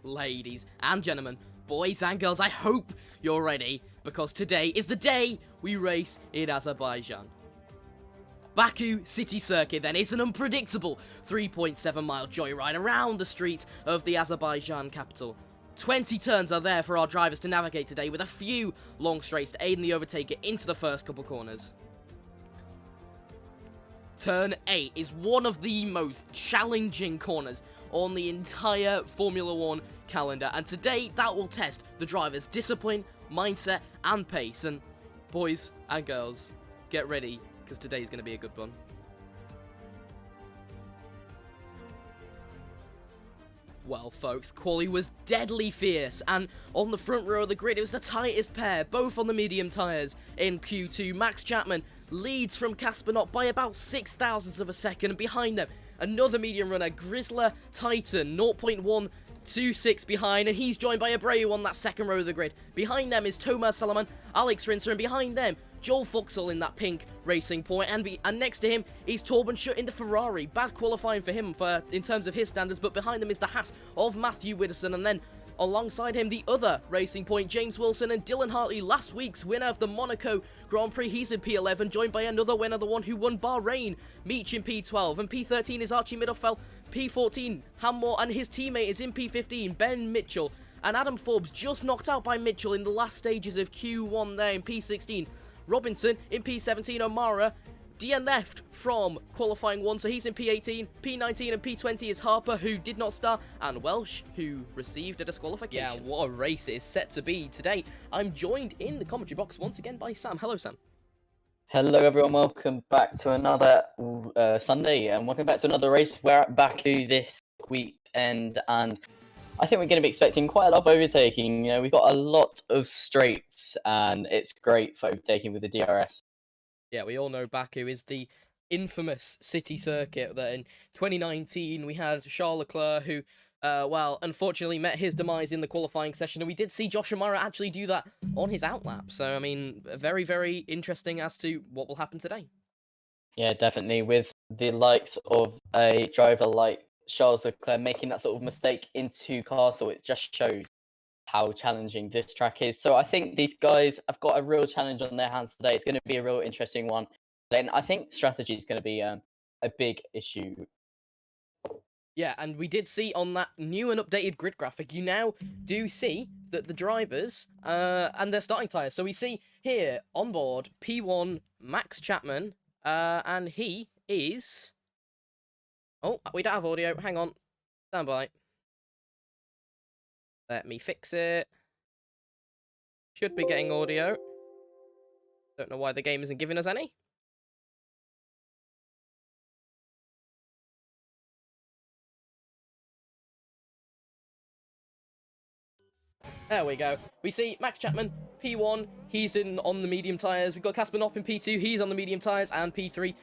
ladies and gentlemen, boys and girls, I hope you're ready, because today is the day we race in Azerbaijan. Baku City Circuit then is an unpredictable 3.7 mile joyride around the streets of the Azerbaijan capital. 20 turns are there for our drivers to navigate today, with a few long straights to aid in the overtaker into the first couple corners. Turn 8 is one of the most challenging corners on the entire Formula 1 calendar, and today that will test the drivers' discipline, mindset and pace. And boys and girls, get ready, because today's going to be a good one. Well, folks, quali was deadly fierce, and on the front row of the grid, it was the tightest pair, both on the medium tyres. In Q2, Max Chapman leads from Casper Knott by about 0.06 of a second, and behind them, another medium runner, Grizzler Titan, 0.126 behind, and he's joined by Abreu on that second row of the grid. Behind them is Thomas Salaman, Alex Rinser, and behind them, Joel Fuxell in that pink Racing Point, and next to him is Torben Schutt in the Ferrari. Bad qualifying for him in terms of his standards, but behind them is the Haas of Matthew Widdowson, and then alongside him the other Racing Point, James Wilson and Dylan Hartley, last week's winner of the Monaco Grand Prix. He's in P11, joined by another winner, the one who won Bahrain, Meech in P12, and P13 is Archie Middlefeld, P14, Hammore, and his teammate is in P15, Ben Mitchell, and Adam Forbes just knocked out by Mitchell in the last stages of Q1 there in P16. Robinson in P17, O'Mara DNF'd from qualifying 1, so he's in P18, P19 and P20 is Harper, who did not start, and Welsh, who received a disqualification. Yeah, what a race it is set to be today. I'm joined in the commentary box once again by Sam. Hello, Sam. Hello, everyone. Welcome back to another Sunday, and welcome back to another race. We're at Baku this weekend, and I think we're going to be expecting quite a lot of overtaking. You know, we've got a lot of straights, and it's great for overtaking with the DRS. Yeah, we all know Baku is the infamous city circuit that in 2019 we had Charles Leclerc, who, well, unfortunately met his demise in the qualifying session, and we did see Josh O'Mara actually do that on his outlap. So, I mean, very, very interesting as to what will happen today. Yeah, definitely. With the likes of a driver like Charles Leclerc making that sort of mistake into Castle, it just shows how challenging this track is. So I think these guys have got a real challenge on their hands today. It's going to be a real interesting one. Then I think strategy is going to be a big issue. Yeah, and we did see on that new and updated grid graphic, you now do see that the drivers and their starting tyres. So we see here on board P1 Max Chapman, and he is... Oh, we don't have audio. Hang on. Stand by. Let me fix it. Should be getting audio. Don't know why the game isn't giving us any. There we go. We see Max Chapman, P1, he's on the medium tyres. We've got Casper Knopp in P2, he's on the medium tyres, and P3,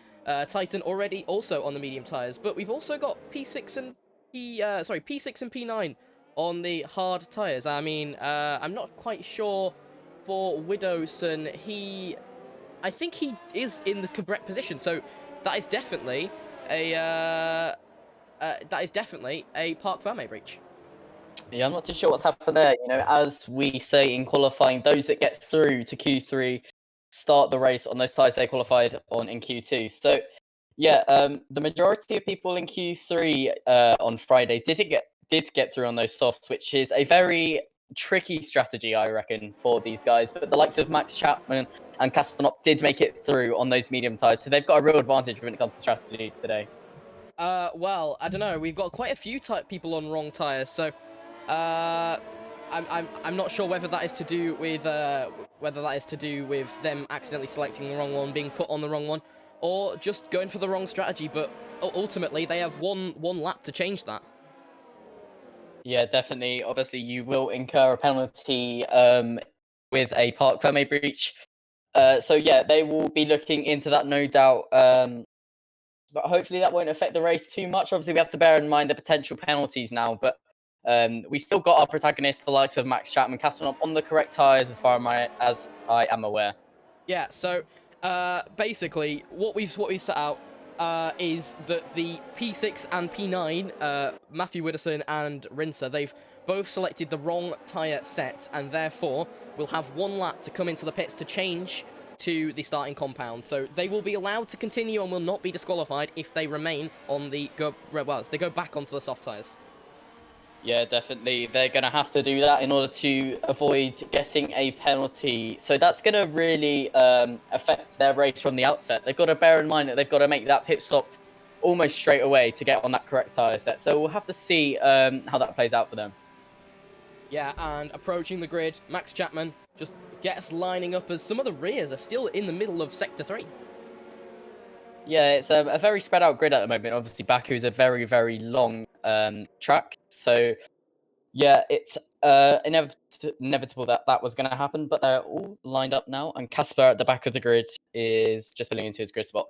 Titan already also on the medium tyres. But we've also got P6 and P9 on the hard tyres. I mean, I'm not quite sure for Widdowson. I think he is in the correct position, so that is definitely a Parc Fermé breach. Yeah, I'm not too sure what's happened there. You know, as we say in qualifying, those that get through to Q3 start the race on those tyres they qualified on in Q2. So, yeah, the majority of people in Q3 on Friday did get through on those softs, which is a very tricky strategy, I reckon, for these guys. But the likes of Max Chapman and Casper Knott did make it through on those medium tyres, so they've got a real advantage when it comes to strategy today. Well, I don't know. We've got quite a few people on wrong tyres, so I'm not sure whether that is to do with them accidentally selecting the wrong one, being put on the wrong one, or just going for the wrong strategy. But ultimately, they have one lap to change that. Yeah, definitely. Obviously, you will incur a penalty with a Parc Fermé breach. So yeah, they will be looking into that, no doubt. But hopefully that won't affect the race too much. Obviously, we have to bear in mind the potential penalties now, but we still got our protagonists, the likes of Max Chapman, Casper Knott, on the correct tyres as far as I am aware. Yeah, so basically what we've set out is that the P6 and P9, Matthew Widdowson and Rinser, they've both selected the wrong tyre set, and therefore will have 1 lap to come into the pits to change to the starting compound. So they will be allowed to continue and will not be disqualified if they remain on the if they go back onto the soft tyres. Yeah, definitely. They're going to have to do that in order to avoid getting a penalty. So that's going to really affect their race from the outset. They've got to bear in mind that they've got to make that pit stop almost straight away to get on that correct tyre set. So we'll have to see how that plays out for them. Yeah, and approaching the grid, Max Chapman just gets lining up as some of the rears are still in the middle of Sector 3. Yeah, it's a very spread out grid at the moment. Obviously, Baku is a very, very long track. So, yeah, it's inevitable that that was going to happen. But they're all lined up now. And Casper at the back of the grid is just filling into his grid spot.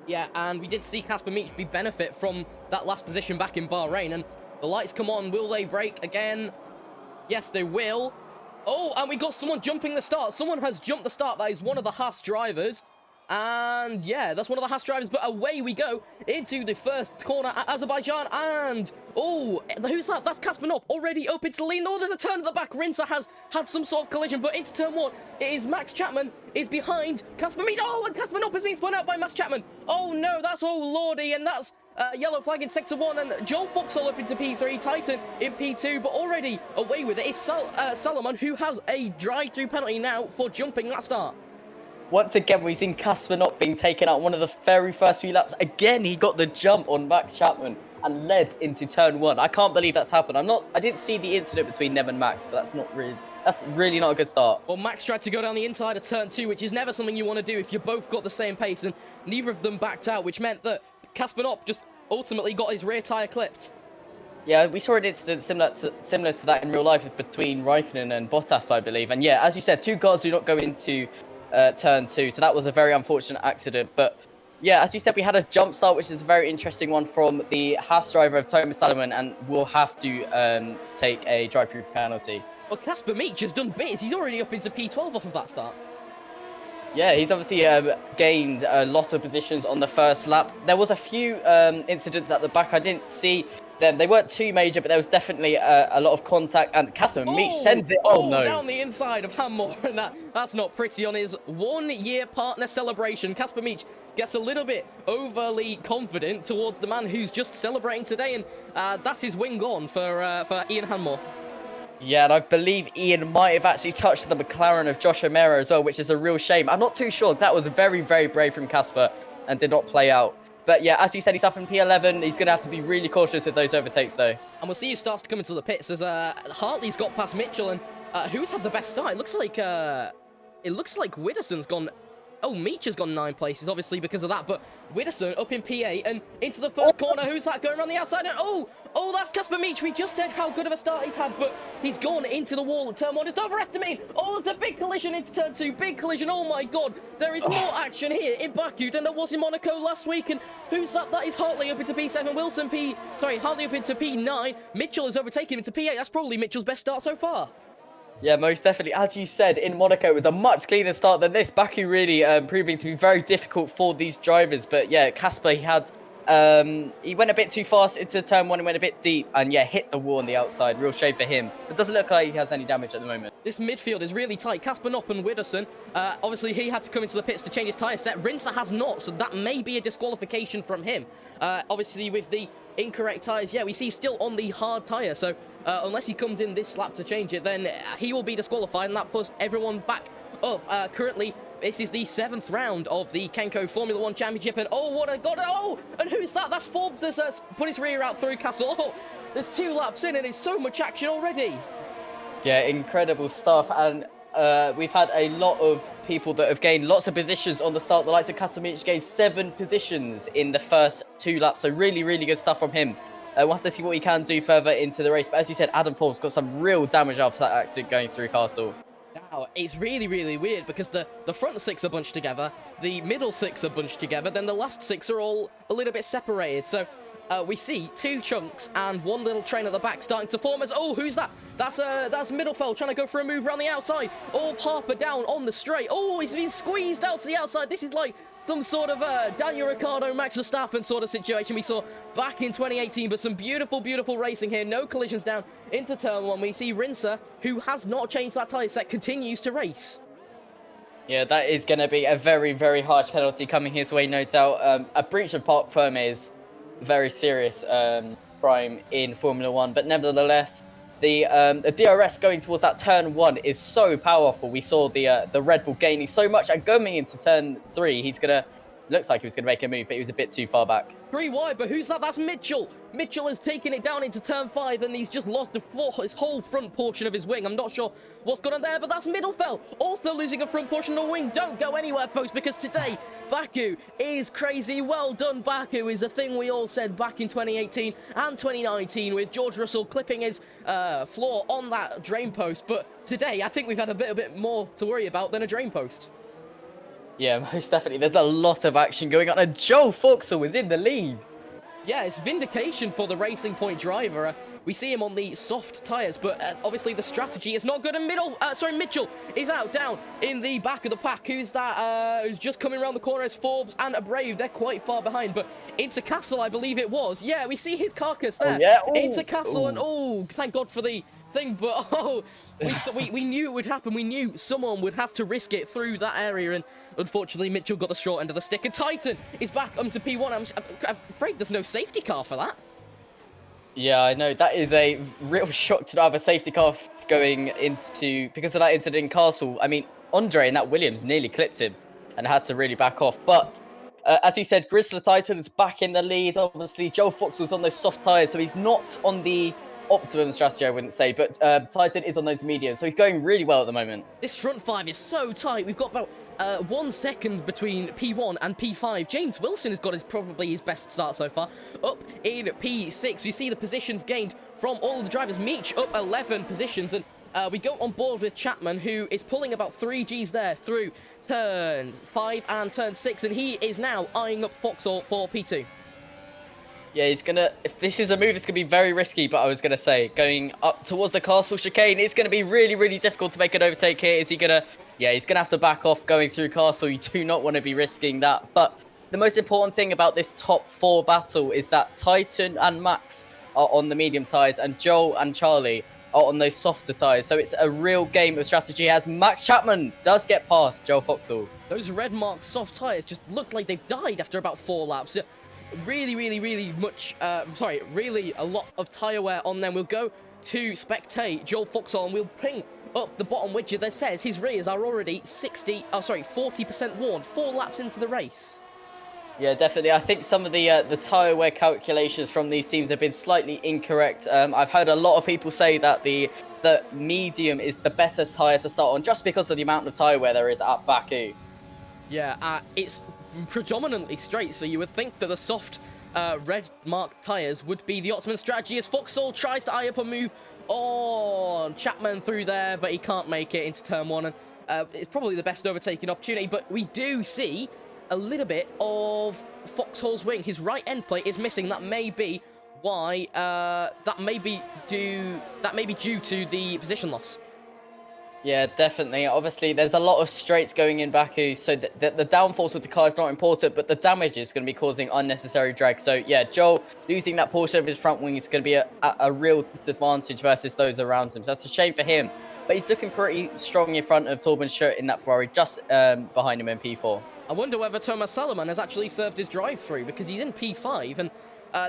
Yeah, and we did see Casper Meach benefit from that last position back in Bahrain. And the lights come on. Will they break again? Yes, they will. Oh, and we got someone jumping the start. Someone has jumped the start. That is one of the Haas drivers. And yeah, that's one of the Haas drivers. But away we go into the first corner at Azerbaijan. And oh, who's that? That's Casper Knopp already up into the lead. Oh, there's a turn at the back. Rinsa has had some sort of collision. But into turn 1, it is Max Chapman is behind Casper Meach. Oh, and Casper Knopp has been spun out by Max Chapman. Oh no, that's lordy. And that's yellow flag in Sector 1, and Joel Foxall up into P3, Titan in P2, but already away with it is Salomon, who has a drive-through penalty now for jumping that start. Once again, we've seen Casper not being taken out one of the very first few laps. Again, he got the jump on Max Chapman and led into turn 1. I can't believe that's happened. I didn't see the incident between them and Max, but that's really not a good start. Well, Max tried to go down the inside of turn 2, which is never something you want to do if you both got the same pace, and neither of them backed out, which meant that Casper Knopp just ultimately got his rear tyre clipped. Yeah, we saw an incident similar to that in real life between Raikkonen and Bottas, I believe. And yeah, as you said, 2 cars do not go into turn 2, so that was a very unfortunate accident. But yeah, as you said, we had a jump start, which is a very interesting one from the Haas driver of Thomas Salomon, and will have to take a drive-through penalty. Well, Casper Meach has done bits. He's already up into P12 off of that start. Yeah, he's obviously gained a lot of positions on the first lap. There was a few incidents at the back. I didn't see them. They weren't too major, but there was definitely a lot of contact. And Casper Meach sends it. Oh, no. Down the inside of Hanmore. And that's not pretty on his 1-year partner celebration. Casper Meach gets a little bit overly confident towards the man who's just celebrating today. And that's his win gone for Ian Hanmore. Yeah, and I believe Ian might have actually touched the McLaren of Josh O'Mara as well, which is a real shame. I'm not too sure. That was very, very brave from Casper and did not play out. But yeah, as he said, he's up in P11. He's going to have to be really cautious with those overtakes, though. And we'll see who starts to come into the pits as Hartley's got past Mitchell. And who's had the best start? It looks like Widdowson's gone. Oh, Meach has gone 9 places, obviously, because of that. But Widdowson up in P8 and into the first corner. Who's that going around the outside? And oh, that's Casper Meach. We just said how good of a start he's had, but he's gone into the wall at turn 1. Just overestimating. Oh, there's a big collision into turn 2. Big collision. Oh, my God. There is more action here in Baku than there was in Monaco last week. And who's that? That is Hartley up into P7. Hartley up into P9. Mitchell has overtaken him into P8. That's probably Mitchell's best start so far. Yeah, most definitely. As you said, in Monaco, it was a much cleaner start than this. Baku really proving to be very difficult for these drivers. But yeah, Casper, he went a bit too fast into turn 1 and went a bit deep. And yeah, hit the wall on the outside. Real shame for him. It doesn't look like he has any damage at the moment. This midfield is really tight. Casper Knopp and Widdowson. Obviously, he had to come into the pits to change his tyre set. Rinsa has not, so that may be a disqualification from him. Obviously, with the incorrect tyres, yeah, we see still on the hard tyre. So unless he comes in this lap to change it, then he will be disqualified, and that puts everyone back up. Currently, this is the 7th round of the Kenco Formula 1 Championship, and oh, what a god! Oh, and who's that? That's Forbes that's put his rear out through Castle. Oh, there's 2 laps in, and there's so much action already. Yeah, incredible stuff, and we've had a lot of people that have gained lots of positions on the start. The likes of Casper Meach gained 7 positions in the first 2 laps, so really, really good stuff from him. We'll have to see what he can do further into the race. But as you said, Adam Forbes got some real damage after that accident going through Castle. Now, it's really, really weird because the front 6 are bunched together, the middle 6 are bunched together, then the last 6 are all a little bit separated. So we see 2 chunks and 1 little train at the back starting to form as... Oh, who's that? That's Middlefeld trying to go for a move around the outside. Oh, Harper down on the straight. Oh, he's been squeezed out to the outside. This is like some sort of Daniel Ricciardo, Max Verstappen sort of situation we saw back in 2018. But some beautiful, beautiful racing here. No collisions down into turn 1. We see Rinser, who has not changed that tyre set, continues to race. Yeah, that is going to be a very, very harsh penalty coming his way, no doubt. A breach of parc fermé is very serious crime in Formula 1, but nevertheless, the DRS going towards that turn 1 is so powerful. We saw the Red Bull gaining so much, and going into turn 3, he's gonna... Looks like he was going to make a move, but he was a bit too far back. 3 wide, but who's that? That's Mitchell. Mitchell has taken it down into turn 5, and he's just lost his whole front portion of his wing. I'm not sure what's gone on there, but that's Middlefeld also losing a front portion of the wing. Don't go anywhere, folks, because today, Baku is crazy. Well done, Baku is a thing we all said back in 2018 and 2019 with George Russell clipping his floor on that drain post. But today, I think we've had a bit more to worry about than a drain post. Yeah, most definitely. There's a lot of action going on, and Joe Foxall is in the lead. Yeah, it's vindication for the Racing Point driver. We see him on the soft tyres, but obviously the strategy is not good. And Mitchell is out down in the back of the pack. Who's that? Who's just coming around the corner? It's Forbes and Abreu. They're quite far behind, but into Castle, I believe it was. Yeah, we see his carcass there. Oh, yeah. Into Castle, and thank God for the thing, but we knew it would happen. We knew someone would have to risk it through that area, and unfortunately Mitchell got the short end of the stick, and Titan is back onto P1. I'm afraid there's no safety car for that. Yeah, I know. That is a real shock to not have a safety car going into... Because of that incident in Castle. I mean, Andre and that Williams nearly clipped him and had to really back off. But as you said, Grizzler Titan is back in the lead. Obviously, Joe Fox was on those soft tyres, so he's not on the optimum strategy, I wouldn't say, but Titan is on those mediums, so he's going really well at the moment. This front 5 is so tight. We've got about 1 second between P1 and P5. James Wilson has got probably his best start so far. Up in P6, we see the positions gained from all of the drivers. Meech up 11 positions, and we go on board with Chapman, who is pulling about 3 Gs there through turn 5 and turn 6, and he is now eyeing up Foxall for P2. Yeah, he's gonna... If this is a move, it's gonna be very risky, but I was gonna say, going up towards the Castle chicane, it's gonna be really, really difficult to make an overtake here. Is he gonna... Yeah, he's gonna have to back off going through Castle. You do not want to be risking that. But the most important thing about this top 4 battle is that Titan and Max are on the medium tyres, and Joel and Charlie are on those softer tyres. So it's a real game of strategy as Max Chapman does get past Joel Foxall. Those red marked soft tyres just look like they've died after about 4 laps. Really, really, really much, really a lot of tyre wear on them. We'll go to spectate Joel Foxall, and we'll ping up the bottom widget that says his rears are already 40% worn, 4 laps into the race. Yeah, definitely. I think some of the tyre wear calculations from these teams have been slightly incorrect. I've heard a lot of people say that the medium is the better tyre to start on just because of the amount of tyre wear there is at Baku. Yeah, it's predominantly straight, so you would think that the soft red marked tyres would be the optimum strategy as Foxall tries to eye up a move on Chapman through there, but he can't make it into turn 1, and it's probably the best overtaking opportunity. But we do see a little bit of Foxhall's wing. His right end plate is missing. That may be why that may be due to the position loss. Yeah, definitely. Obviously, there's a lot of straights going in Baku, so the downforce of the car is not important, but the damage is going to be causing unnecessary drag. So, yeah, Joel losing that portion of his front wing is going to be a real disadvantage versus those around him. So that's a shame for him. But he's looking pretty strong in front of Torben Schurt in that Ferrari, just behind him in P4. I wonder whether Thomas Salomon has actually served his drive-through, because he's in P5, and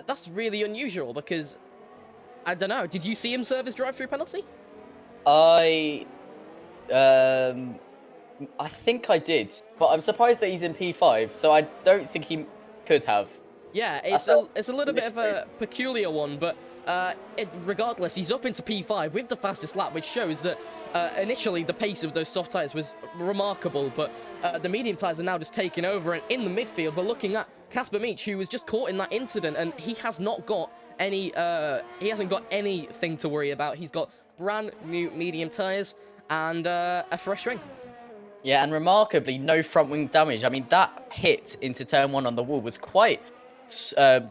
that's really unusual, because, I don't know, did you see him serve his drive-through penalty? I think I did, but I'm surprised that he's in P5, so I don't think he could have. Yeah, it's a little bit of a peculiar one, but regardless, he's up into P5 with the fastest lap, which shows that initially the pace of those soft tyres was remarkable, but the medium tyres are now just taking over, and in the midfield, we're looking at Casper Meech, who was just caught in that incident, and he has not got any, he hasn't got anything to worry about. He's got brand new medium tyres and a fresh wing. Yeah, and remarkably, no front wing damage. I mean, that hit into turn 1 on the wall was quite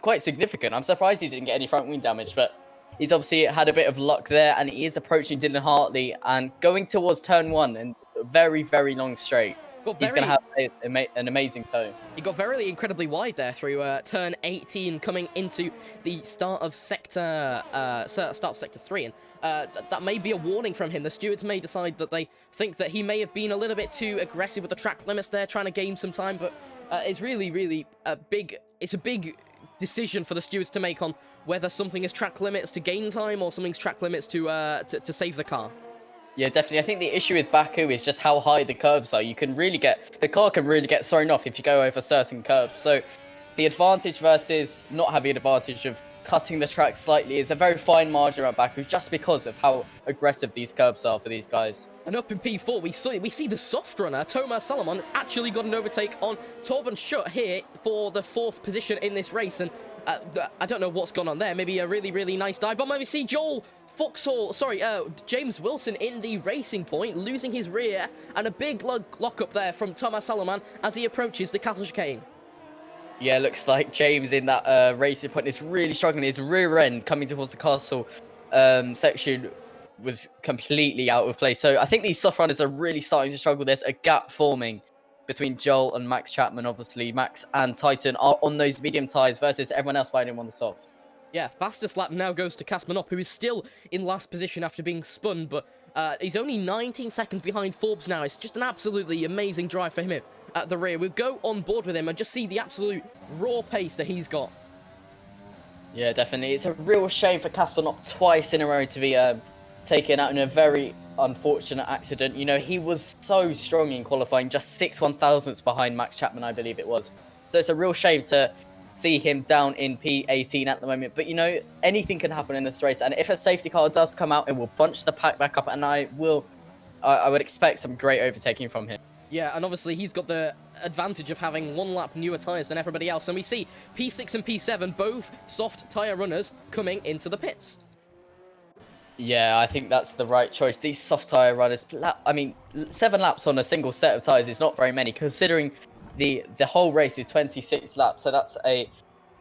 quite significant. I'm surprised he didn't get any front wing damage, but he's obviously had a bit of luck there, and he is approaching Dylan Hartley and going towards turn 1 and very, very long straight. He's going to have an amazing toe. It got very incredibly wide there through turn 18, coming into the start of sector 3, and that may be a warning from him. The stewards may decide that they think that he may have been a little bit too aggressive with the track limits there, trying to gain some time, but it's really a big decision for the stewards to make on whether something is track limits to gain time or something's track limits to save the car. Yeah, definitely. I think the issue with Baku is just how high the curbs are. The car can really get thrown off if you go over certain curbs. So the advantage versus not having an advantage of cutting the track slightly is a very fine margin at Baku, just because of how aggressive these curbs are for these guys. And up in P4, we see the soft runner, Thomas Salomon, has actually got an overtake on Torben Schutt here for the 4th position in this race. And I don't know what's gone on there. Maybe a really nice dive bomb. We see James Wilson in the racing point, losing his rear, and a big lock up there from Thomas Salomon as he approaches the castle chicane. Yeah, looks like James in that racing point is really struggling. His rear end coming towards the castle section was completely out of place. So I think these soft runners are really starting to struggle. There's a gap forming between Joel and Max Chapman. Obviously, Max and Titan are on those medium tyres versus everyone else riding on the soft. Yeah, fastest lap now goes to Kasmanov, who is still in last position after being spun, but he's only 19 seconds behind Forbes now. It's just an absolutely amazing drive for him at the rear. We'll go on board with him and just see the absolute raw pace that he's got. Yeah, definitely. It's a real shame for Kaspanov twice in a row to be taken out in a very unfortunate accident. You know, he was so strong in qualifying, just 6/1000ths behind Max Chapman, I believe it was. So it's a real shame to see him down in P18 at the moment. But, you know, anything can happen in this race. And if a safety car does come out, it will bunch the pack back up. And I would expect some great overtaking from him. Yeah, and obviously he's got the advantage of having 1 lap newer tyres than everybody else. And we see P6 and P7, both soft tyre runners, coming into the pits. Yeah, I think that's the right choice. These soft tyre runners, 7 laps on a single set of tyres is not very many, considering the whole race is 26 laps. So that's a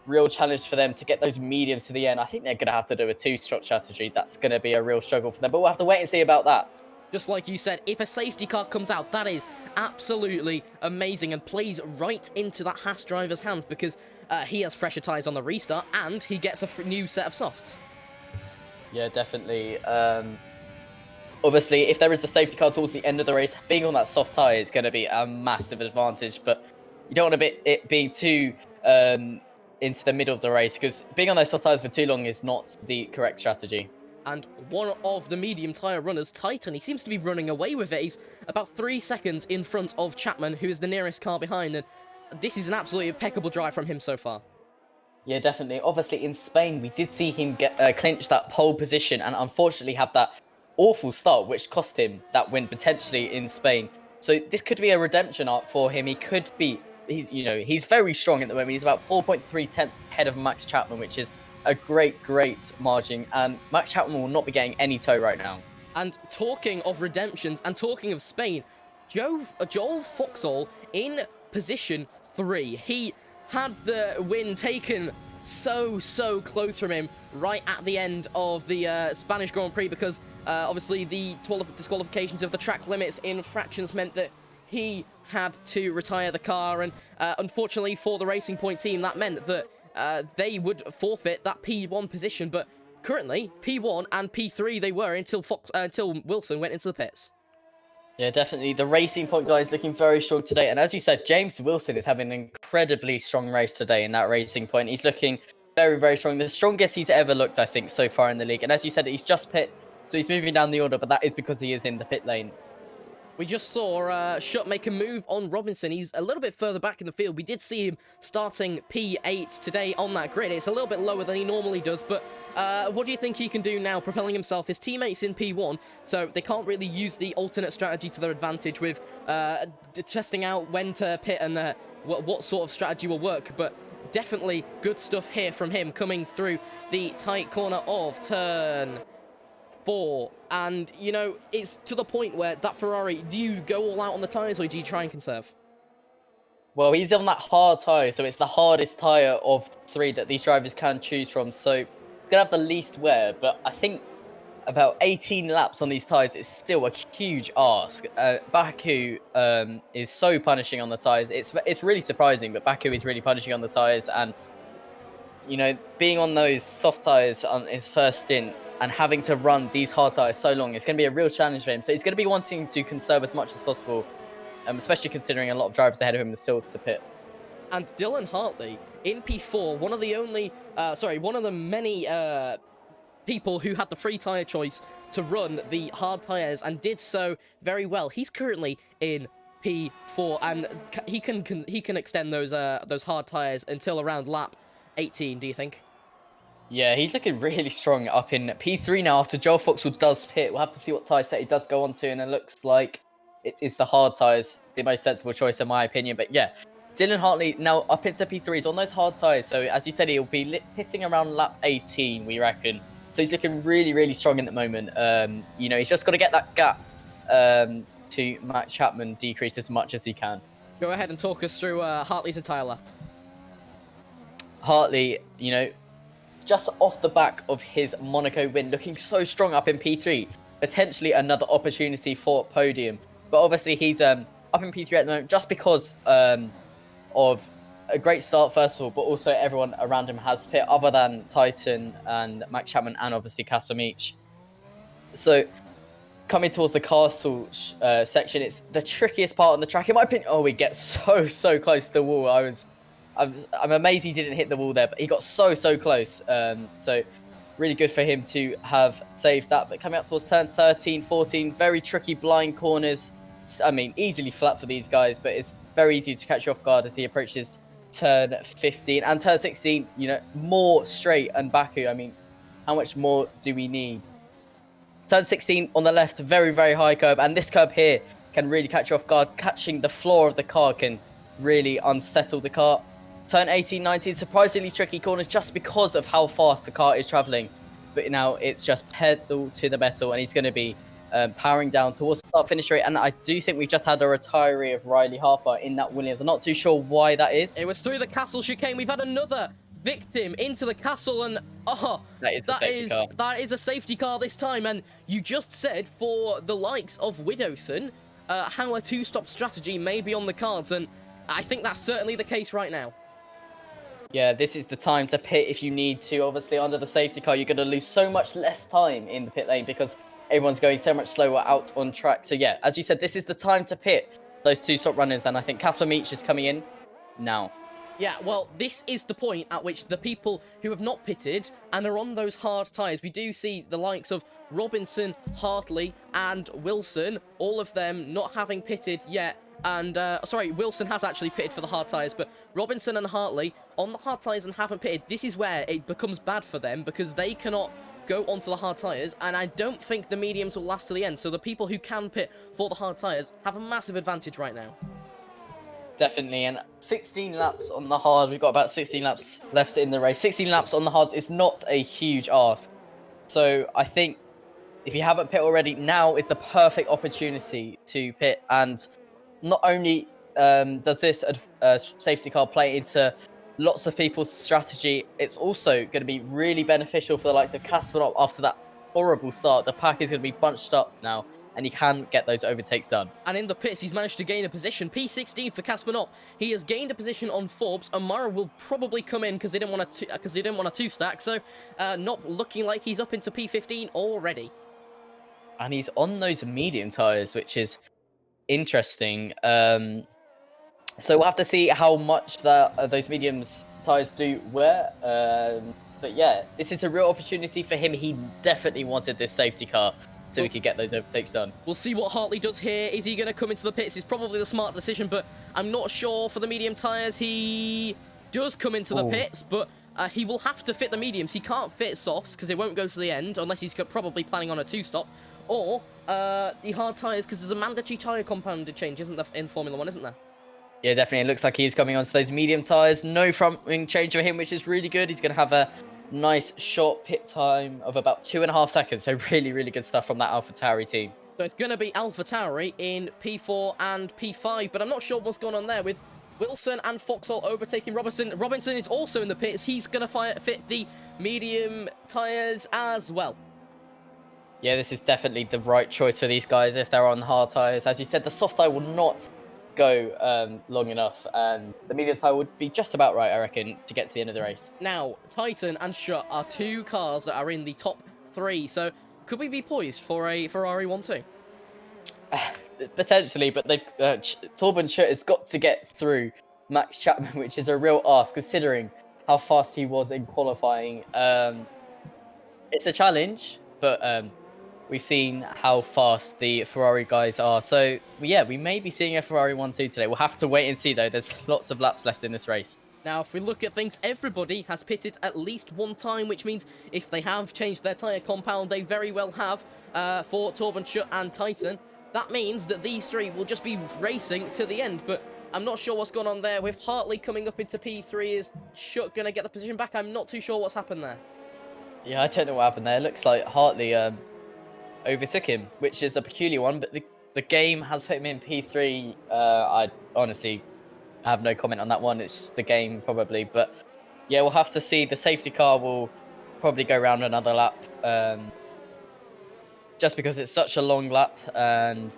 real challenge for them to get those mediums to the end. I think they're going to have to do a 2-stroke strategy. That's going to be a real struggle for them, but we'll have to wait and see about that. Just like you said, if a safety car comes out, that is absolutely amazing and plays right into that Haas driver's hands, because he has fresher tyres on the restart and he gets a new set of softs. Yeah, definitely. Obviously, if there is a safety car towards the end of the race, being on that soft tyre is going to be a massive advantage, but you don't want it being too into the middle of the race, because being on those soft tyres for too long is not the correct strategy. And one of the medium tyre runners, Titan, he seems to be running away with it. He's about 3 seconds in front of Chapman, who is the nearest car behind, and this is an absolutely impeccable drive from him so far. Yeah, definitely. Obviously, in Spain, we did see him get clinch that pole position and unfortunately have that awful start, which cost him that win potentially in Spain. So this could be a redemption arc for him. He's very strong at the moment. He's about 4.3 tenths ahead of Max Chapman, which is a great margin, and Max Chapman will not be getting any tow right now. And talking of redemptions and talking of Spain, Joel Foxall in position 3. He had the win taken so close from him right at the end of the Spanish Grand Prix, because obviously the disqualifications of the track limits in fractions meant that he had to retire the car, and unfortunately for the Racing Point team, that meant that they would forfeit that P1 position, but currently P1 and P3 they were until Wilson went into the pits. Yeah, definitely. The Racing Point guy is looking very strong today, and as you said, James Wilson is having an incredibly strong race today in that Racing Point. He's looking very strong, the strongest he's ever looked, I think, so far in the league. And as you said, he's just pit, so he's moving down the order, but that is because he is in the pit lane. We just saw Schutt make a move on Robinson. He's a little bit further back in the field. We did see him starting P8 today on that grid. It's a little bit lower than he normally does, but what do you think he can do now, propelling himself? His teammates in P1, so they can't really use the alternate strategy to their advantage with testing out when to pit and what sort of strategy will work, but definitely good stuff here from him coming through the tight corner of turn 4. And, you know, it's to the point where that Ferrari, do you go all out on the tyres or do you try and conserve? Well, he's on that hard tyre, so it's the hardest tyre of three that these drivers can choose from. So he's gonna have the least wear, but I think about 18 laps on these tyres is still a huge ask. Baku is so punishing on the tyres. It's really surprising, but Baku is really punishing on the tyres, and being on those soft tyres on his first stint and having to run these hard tyres so long, it's going to be a real challenge for him. So he's going to be wanting to conserve as much as possible, especially considering a lot of drivers ahead of him are still to pit. And Dylan Hartley in P4, one of the many people who had the free tyre choice to run the hard tyres and did so very well. He's currently in P4, and he can extend those hard tyres until around lap 18. Do you think? Yeah, he's looking really strong up in P3 now after Joel Foxwell does pit. We'll have to see what tyre set he does go on to, and it looks like it is the hard tyres, the most sensible choice in my opinion. But yeah, Dylan Hartley now up into P3s on those hard tyres. So as you said, he'll be hitting around lap 18, we reckon. So he's looking really, really strong at the moment. He's just got to get that gap to Max Chapman decrease as much as he can. Go ahead and talk us through Hartley's entire lap. Hartley, just off the back of his Monaco win, looking so strong up in P3, potentially another opportunity for podium. But obviously he's up in P3 at the moment just because of a great start, first of all, but also everyone around him has pit, other than Titan and Max Chapman and obviously Casper Meech. So coming towards the castle section, it's the trickiest part on the track, in my opinion. Oh, we get so close to the wall. I'm amazed he didn't hit the wall there, but he got so close. So really good for him to have saved that. But coming up towards turn 13, 14, very tricky blind corners. I mean, easily flat for these guys, but it's very easy to catch you off guard as he approaches turn 15 and turn 16. More straight and Baku. I mean, how much more do we need? Turn 16 on the left, very high curb, and this curb here can really catch you off guard. Catching the floor of the car can really unsettle the car. Turn 18, 19, surprisingly tricky corners just because of how fast the car is traveling. But now it's just pedal to the metal, and he's going to be powering down towards the start-finish rate. And I do think we've just had a retiree of Riley Harper in that Williams. I'm not too sure why that is. It was through the castle chicane. We've had another victim into the castle, and that is a safety car this time. And you just said for the likes of Widowson, how a two-stop strategy may be on the cards, and I think that's certainly the case right now. Yeah, this is the time to pit if you need to. Obviously, under the safety car, you're going to lose so much less time in the pit lane because everyone's going so much slower out on track. So yeah, as you said, this is the time to pit those two stop runners, and I think Casper Meech is coming in now. Yeah, well, this is the point at which the people who have not pitted and are on those hard tyres, we do see the likes of Robinson, Hartley, and Wilson, all of them not having pitted yet. And, Wilson has actually pitted for the hard tyres, but Robinson and Hartley on the hard tyres and haven't pitted. This is where it becomes bad for them because they cannot go onto the hard tyres, and I don't think the mediums will last to the end. So the people who can pit for the hard tyres have a massive advantage right now. Definitely, and 16 laps on the hard. We've got about 16 laps left in the race. 16 laps on the hard is not a huge ask. So I think if you haven't pit already, now is the perfect opportunity to pit. And not only does this safety car play into lots of people's strategy, it's also going to be really beneficial for the likes of Casper after that horrible start. The pack is going to be bunched up now, and he can get those overtakes done. And in the pits, he's managed to gain a position. P16 for Casper Knopp. He has gained a position on Forbes. Amara will probably come in because they didn't want a two-stack. So Knopp looking like he's up into P15 already. And he's on those medium tyres, which is interesting. So we'll have to see how much those mediums tyres do wear. But yeah, this is a real opportunity for him. He definitely wanted this safety car so we could get those overtakes done. We'll see what Hartley does here. Is he going to come into the pits? It's probably the smart decision, but I'm not sure for the medium tyres. He does come into the pits, but he will have to fit the mediums. He can't fit softs because it won't go to the end unless he's probably planning on a two-stop. Or the hard tyres, because there's a mandatory tyre compounded change, isn't there, in Formula 1, isn't there? Yeah, definitely. It looks like he's coming onto those medium tyres. No front wing change for him, which is really good. He's going to have a nice short pit time of about 2.5 seconds. So really good stuff from that AlphaTauri team. So it's going to be AlphaTauri in P4 and P5, but I'm not sure what's going on there with Wilson and Foxhall overtaking Robinson. Robinson is also in the pits. He's going to fit the medium tyres as well. Yeah, this is definitely the right choice for these guys if they're on hard tyres. As you said, the soft tyre will not go long enough, and the medium tyre would be just about right, I reckon, to get to the end of the race. Now, Titan and Schutt are two cars that are in the top 3, so could we be poised for a Ferrari 1-2? Potentially, but they've Torben Schutt has got to get through Max Chapman, which is a real ask considering how fast he was in qualifying. It's a challenge, but we've seen how fast the Ferrari guys are. So yeah, we may be seeing a Ferrari 1-2 today. We'll have to wait and see though. There's lots of laps left in this race. Now, if we look at things, everybody has pitted at least one time, which means if they have changed their tyre compound, they very well have for Torben Schutt and Titan. That means that these three will just be racing to the end, but I'm not sure what's gone on there. With Hartley coming up into P3, is Schutt going to get the position back? I'm not too sure what's happened there. Yeah, I don't know what happened there. It looks like Hartley overtook him, which is a peculiar one, but the game has put him in P3. I honestly have no comment on that one. It's the game probably, but yeah, we'll have to see. The safety car will probably go around another lap, just because it's such a long lap, and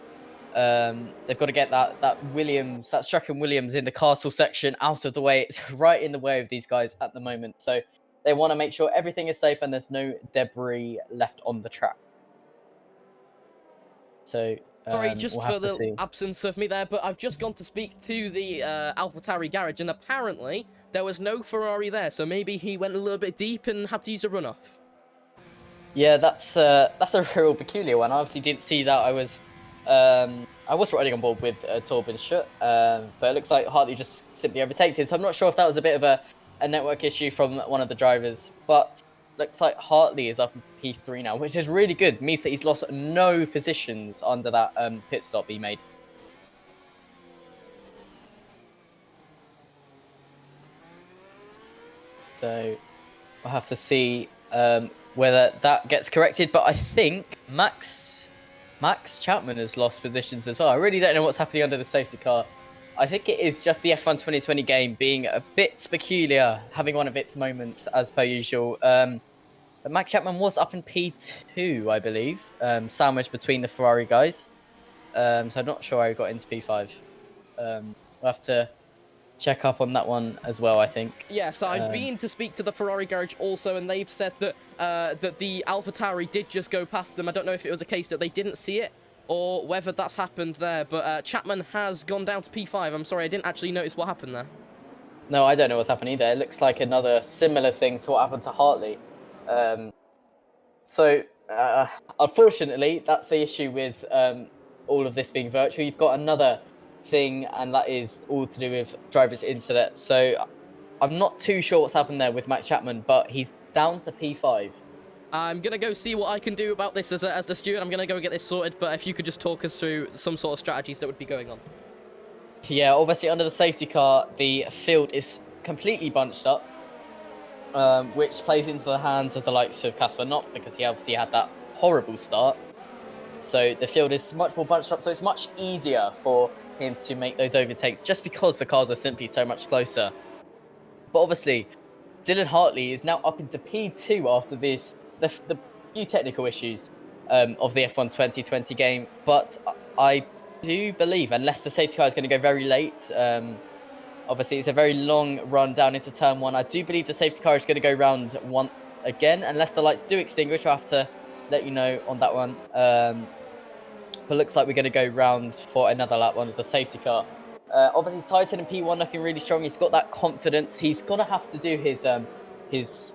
they've got to get that Strachan Williams in the castle section out of the way. It's right in the way of these guys at the moment, so they want to make sure everything is safe and there's no debris left on the track. So Sorry, just we'll for have to the see. absence of me there, but I've just gone to speak to the AlphaTauri garage, and apparently there was no Ferrari there, so maybe he went a little bit deep and had to use a runoff. Yeah, that's a real peculiar one. I obviously didn't see that. I was riding on board with Torben Schutt, but it looks like Hartley just simply overtakes him. So I'm not sure if that was a bit of a network issue from one of the drivers, but looks like Hartley is up in P3 now, which is really good. It means that he's lost no positions under that pit stop he made. So we'll have to see whether that gets corrected. But I think Max Chapman has lost positions as well. I really don't know what's happening under the safety car. I think it is just the F1 2020 game being a bit peculiar, having one of its moments as per usual. But Max Chapman was up in P2, I believe, sandwiched between the Ferrari guys. So I'm not sure how he got into P5. We'll have to check up on that one as well, I think. Yeah, so I've been to speak to the Ferrari garage also, and they've said that that the AlphaTauri did just go past them. I don't know if it was a case that they didn't see it, or whether that's happened there, but Chapman has gone down to P5. I'm sorry, I didn't actually notice what happened there. No, I don't know what's happened either. It looks like another similar thing to what happened to Hartley. So, unfortunately, that's the issue with all of this being virtual. You've got another thing, and that is all to do with driver's internet. So, I'm not too sure what's happened there with Max Chapman, but he's down to P5. I'm going to go see what I can do about this as the steward. I'm going to go get this sorted, but if you could just talk us through some sort of strategies that would be going on. Yeah, obviously under the safety car, the field is completely bunched up, which plays into the hands of the likes of Casper Knott, because he obviously had that horrible start. So the field is much more bunched up, so it's much easier for him to make those overtakes, just because the cars are simply so much closer. But obviously, Dylan Hartley is now up into P2 after this, the few technical issues of the F1 2020 game. But I do believe, unless the safety car is going to go very late, obviously it's a very long run down into turn 1. I do believe the safety car is going to go round once again, unless the lights do extinguish. I'll have to let you know on that one. But looks like we're going to go round for another lap under the safety car. Obviously Titan in P1 looking really strong. He's got that confidence. He's going to have to do his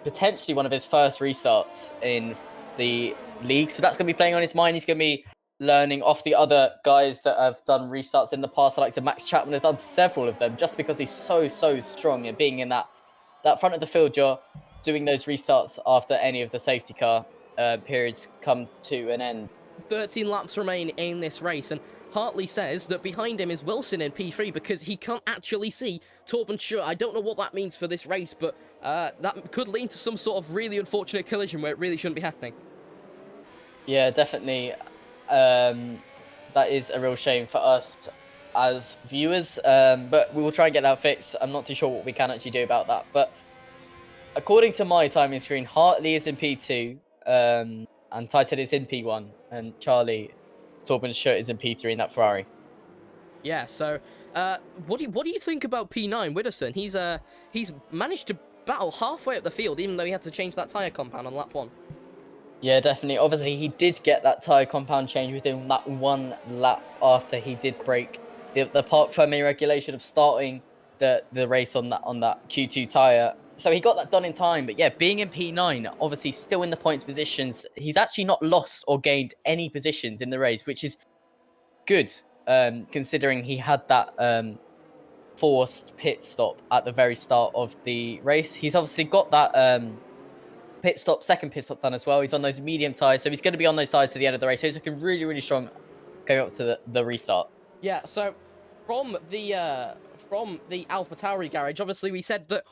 potentially one of his first restarts in the league. So that's going to be playing on his mind. He's going to be learning off the other guys that have done restarts in the past. Like Max Chapman has done several of them, just because he's so strong and being in that front of the field. You're doing those restarts after any of the safety car periods come to an end. 13 laps remain in this race, and Hartley says that behind him is Wilson in P3 because he can't actually see Torben Schutt. I don't know what that means for this race, but that could lead to some sort of really unfortunate collision where it really shouldn't be happening. Yeah, definitely. That is a real shame for us. as viewers, but we will try and get that fixed. I'm not too sure what we can actually do about that. But according to my timing screen, Hartley is in P2, and Titan is in P1, and Charlie Torben's shirt is in P3 in that Ferrari. Yeah, so what do you think about P9 Widdowson? He's managed to battle halfway up the field, even though he had to change that tyre compound on lap 1. Yeah, definitely. Obviously, he did get that tyre compound change within that one lap after he did break the park Fermi regulation of starting the race on that Q2 tyre. So he got that done in time. But yeah, being in P9, obviously still in the points positions, he's actually not lost or gained any positions in the race, which is good, considering he had that forced pit stop at the very start of the race. He's obviously got that second pit stop done as well. He's on those medium tyres, so he's going to be on those tyres to the end of the race. So he's looking really, really strong going up to the restart. Yeah, so from the AlphaTauri garage, obviously we said that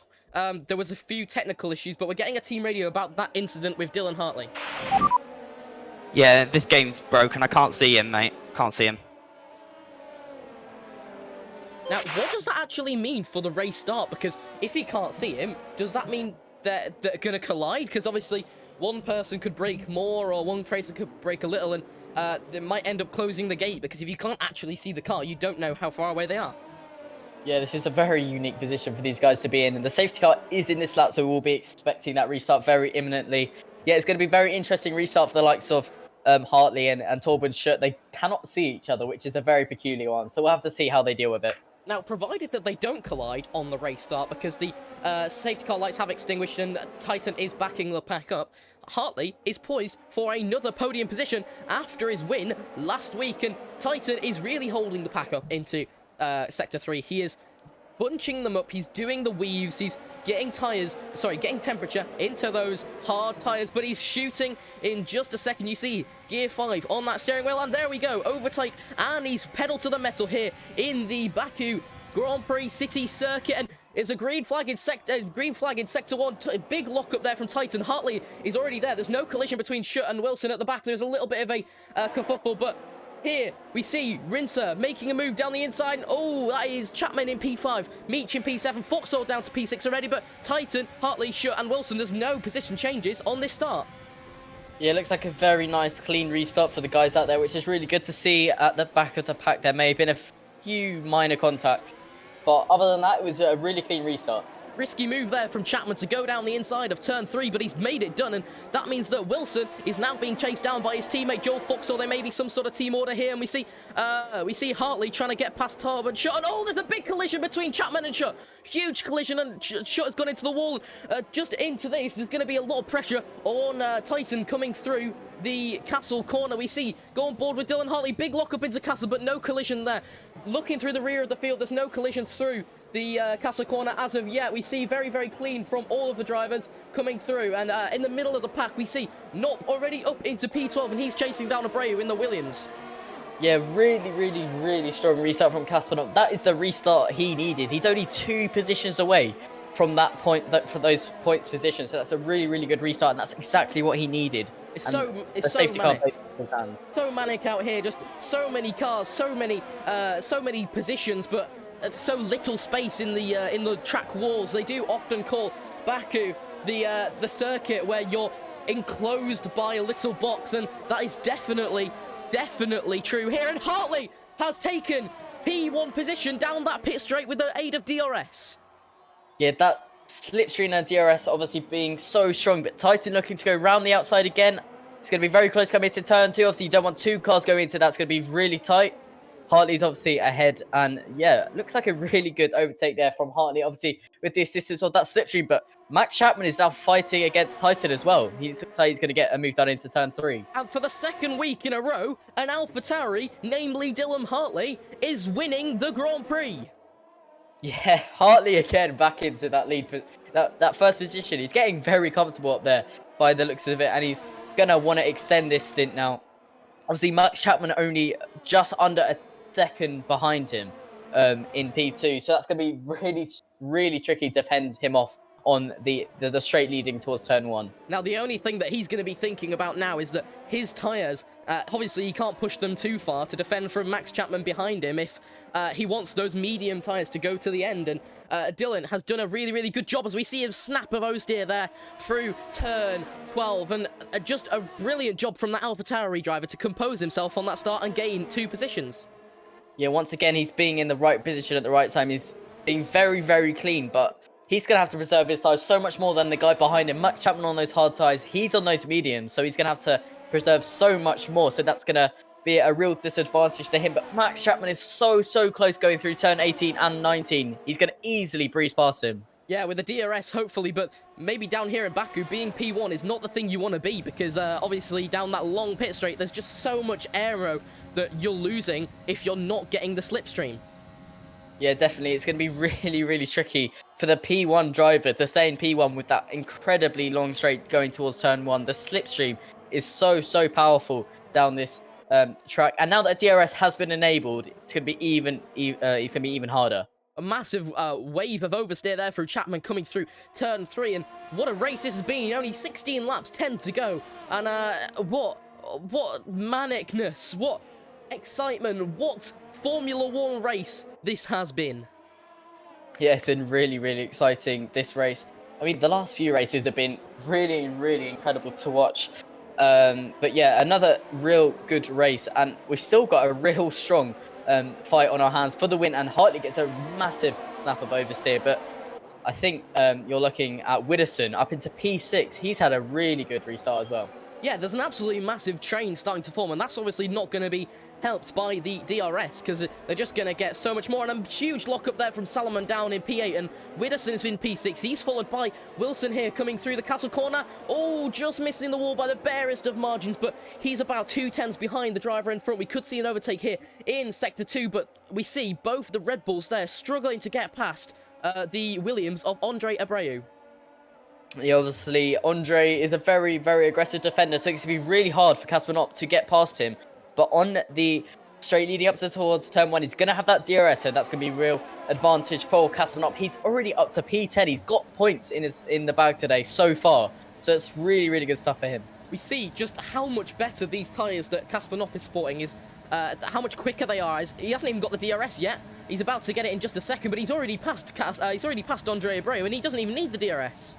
there was a few technical issues, but we're getting a team radio about that incident with Dylan Hartley. Yeah, this game's broken. I can't see him, mate. Can't see him. Now, what does that actually mean for the race start? Because if he can't see him, does that mean they're going to collide? Because obviously, one person could break more, or one person could break a little, and they might end up closing the gate, because if you can't actually see the car, you don't know how far away they are. Yeah, this is a very unique position for these guys to be in, and the safety car is in this lap, so we'll be expecting that restart very imminently. Yeah, it's going to be a very interesting restart for the likes of Hartley and Torben's shirt. They cannot see each other, which is a very peculiar one, so we'll have to see how they deal with it. Now, provided that they don't collide on the race start, because the safety car lights have extinguished and Titan is backing the pack up, Hartley is poised for another podium position after his win last week, and Titan is really holding the pack up into Sector 3. He is bunching them up, he's doing the weaves, he's getting temperature into those hard tyres, but he's shooting in just a second. You see Gear 5 on that steering wheel, and there we go, overtake, and he's pedal to the metal here in the Baku Grand Prix City Circuit, and it's a green flag in Sector 1, big lock up there from Titan. Hartley is already there, there's no collision between Schutt and Wilson at the back, there's a little bit of a kerfuffle, but here we see Rinser making a move down the inside. And, oh, that is Chapman in P5, Meach in P7, Foxhole down to P6 already. But Titan, Hartley, Schutt and Wilson, there's no position changes on this start. Yeah, it looks like a very nice, clean restart for the guys out there, which is really good to see. At the back of the pack, there may have been a few minor contacts, but other than that, it was a really clean restart. Risky move there from Chapman to go down the inside of turn 3, but he's made it done, and that means that Wilson is now being chased down by his teammate Joel Foxhall. There may be some sort of team order here, and we see Hartley trying to get past Tarb and Schutt, and oh, there's a big collision between Chapman and Schutt. Huge collision, and Schutt has gone into the wall. Just into this, there's going to be a lot of pressure on Titan coming through the Castle corner. We see go on board with Dylan Hartley, big lock up into Castle, but no collision there. Looking through the rear of the field, there's no collision through the Castle corner as of yet. We see very, very clean from all of the drivers coming through, and in the middle of the pack we see Knopp already up into P12, and he's chasing down Abreu in the Williams. Yeah, really, really, really strong restart from Casper Knopp. That is the restart he needed. He's only 2 positions away from that point, for those points positions, so that's a really, really good restart, and that's exactly what he needed. It's so manic. So manic out here, just so many cars, so many positions, but so little space in the track walls. They do often call Baku the circuit where you're enclosed by a little box, and that is definitely true here. And Hartley has taken P1 position down that pit straight with the aid of DRS. Yeah, that slipstream and DRS obviously being so strong, but Titan looking to go round the outside again. It's going to be very close coming into turn 2. Obviously, you don't want 2 cars going into that. It's going to be really tight. Hartley's obviously ahead, and yeah, looks like a really good overtake there from Hartley, obviously with the assistance of that slipstream. But Max Chapman is now fighting against Titan as well. He looks like he's going to get a move done into turn 3. And for the second week in a row, an AlphaTauri, namely Dylan Hartley, is winning the Grand Prix. Yeah, Hartley again back into that lead, that first position. He's getting very comfortable up there by the looks of it, and he's going to want to extend this stint now. Obviously, Max Chapman only just under a second behind him in P2, so that's going to be really, really tricky to fend him off on the straight leading towards turn 1. Now, the only thing that he's going to be thinking about now is that his tyres, obviously he can't push them too far to defend from Max Chapman behind him if he wants those medium tyres to go to the end. And Dylan has done a really, really good job as we see him snap of oversteer there through turn 12. And just a brilliant job from that AlphaTauri driver to compose himself on that start and gain 2 positions. Yeah, once again, he's being in the right position at the right time. He's being very, very clean, but he's going to have to preserve his tyres so much more than the guy behind him. Max Chapman on those hard tyres, he's on those mediums, so he's going to have to preserve so much more. So that's going to be a real disadvantage to him. But Max Chapman is so close going through turn 18 and 19. He's going to easily breeze past him. Yeah, with the DRS, hopefully, but maybe down here in Baku, being P1 is not the thing you want to be, because obviously down that long pit straight, there's just so much aero that you're losing if you're not getting the slipstream. Yeah, definitely. It's going to be really tricky for the P1 driver to stay in P1 with that incredibly long straight going towards turn 1. The slipstream is so powerful down this track. And now that DRS has been enabled, it's going to be even harder. A massive wave of oversteer there through Chapman coming through turn 3. And what a race this has been. Only 16 laps, 10 to go. And what manicness, what excitement, what Formula 1 race this has been. Yeah, it's been really exciting, this race. I mean, the last few races have been really incredible to watch. But yeah, another real good race, and we've still got a real strong fight on our hands for the win, and Hartley gets a massive snap of oversteer. But I think you're looking at Widdowson up into P6. He's had a really good restart as well. Yeah, there's an absolutely massive train starting to form, and that's obviously not going to be helped by the DRS, because they're just going to get so much more. And a huge lock-up there from Salomon down in P8, and Widdowson's in P6. He's followed by Wilson here coming through the castle corner. Oh, just missing the wall by the barest of margins, but he's about 2/10 behind the driver in front. We could see an overtake here in Sector 2, but we see both the Red Bulls there struggling to get past the Williams of Andre Abreu. Yeah, obviously, Andre is a very aggressive defender, so it's going to be really hard for Casper Knopp to get past him. But on the straight leading up towards turn 1, he's going to have that DRS, so that's going to be a real advantage for Casper Knopp. He's already up to P10. He's got points in the bag today so far, so it's really good stuff for him. We see just how much better these tyres that Casper Knopp is sporting is, how much quicker they are. He hasn't even got the DRS yet. He's about to get it in just a second, but he's already passed Andre Abreu, and he doesn't even need the DRS.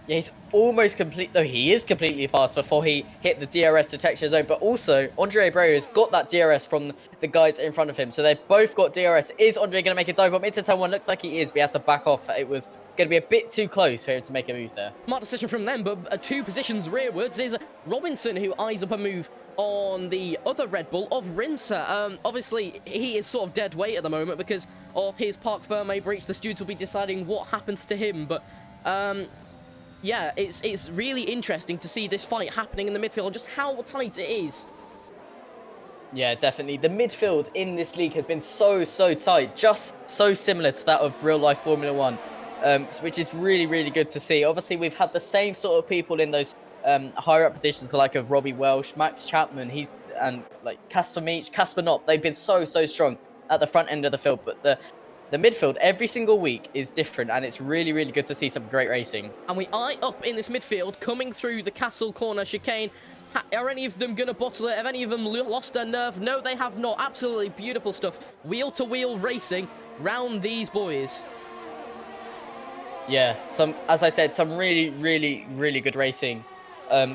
Yeah, he's almost complete, though he is completely fast before he hit the DRS detection zone. But also, Andre Abreu has got that DRS from the guys in front of him. So they've both got DRS. Is Andre going to make a dive bomb into turn 1? Looks like he is, but he has to back off. It was going to be a bit too close for him to make a move there. Smart decision from them, but 2 positions rearwards is Robinson, who eyes up a move on the other Red Bull of Rinser. Obviously, he is sort of dead weight at the moment because of his Parc Ferme breach. The stewards will be deciding what happens to him, but yeah, it's really interesting to see this fight happening in the midfield, just how tight it is. Yeah, definitely. The midfield in this league has been so tight, just so similar to that of real-life Formula 1, which is really good to see. Obviously, we've had the same sort of people in those higher-up positions, like of Robbie Welsh, Max Chapman, and like Casper Meach, Casper Knopp. They've been so strong at the front end of the field, but the midfield every single week is different, and it's really good to see some great racing. And we eye up in this midfield, coming through the castle corner chicane. Are any of them going to bottle it? Have any of them lost their nerve? No, they have not. Absolutely beautiful stuff. Wheel-to-wheel racing round these boys. Yeah, as I said, some really good racing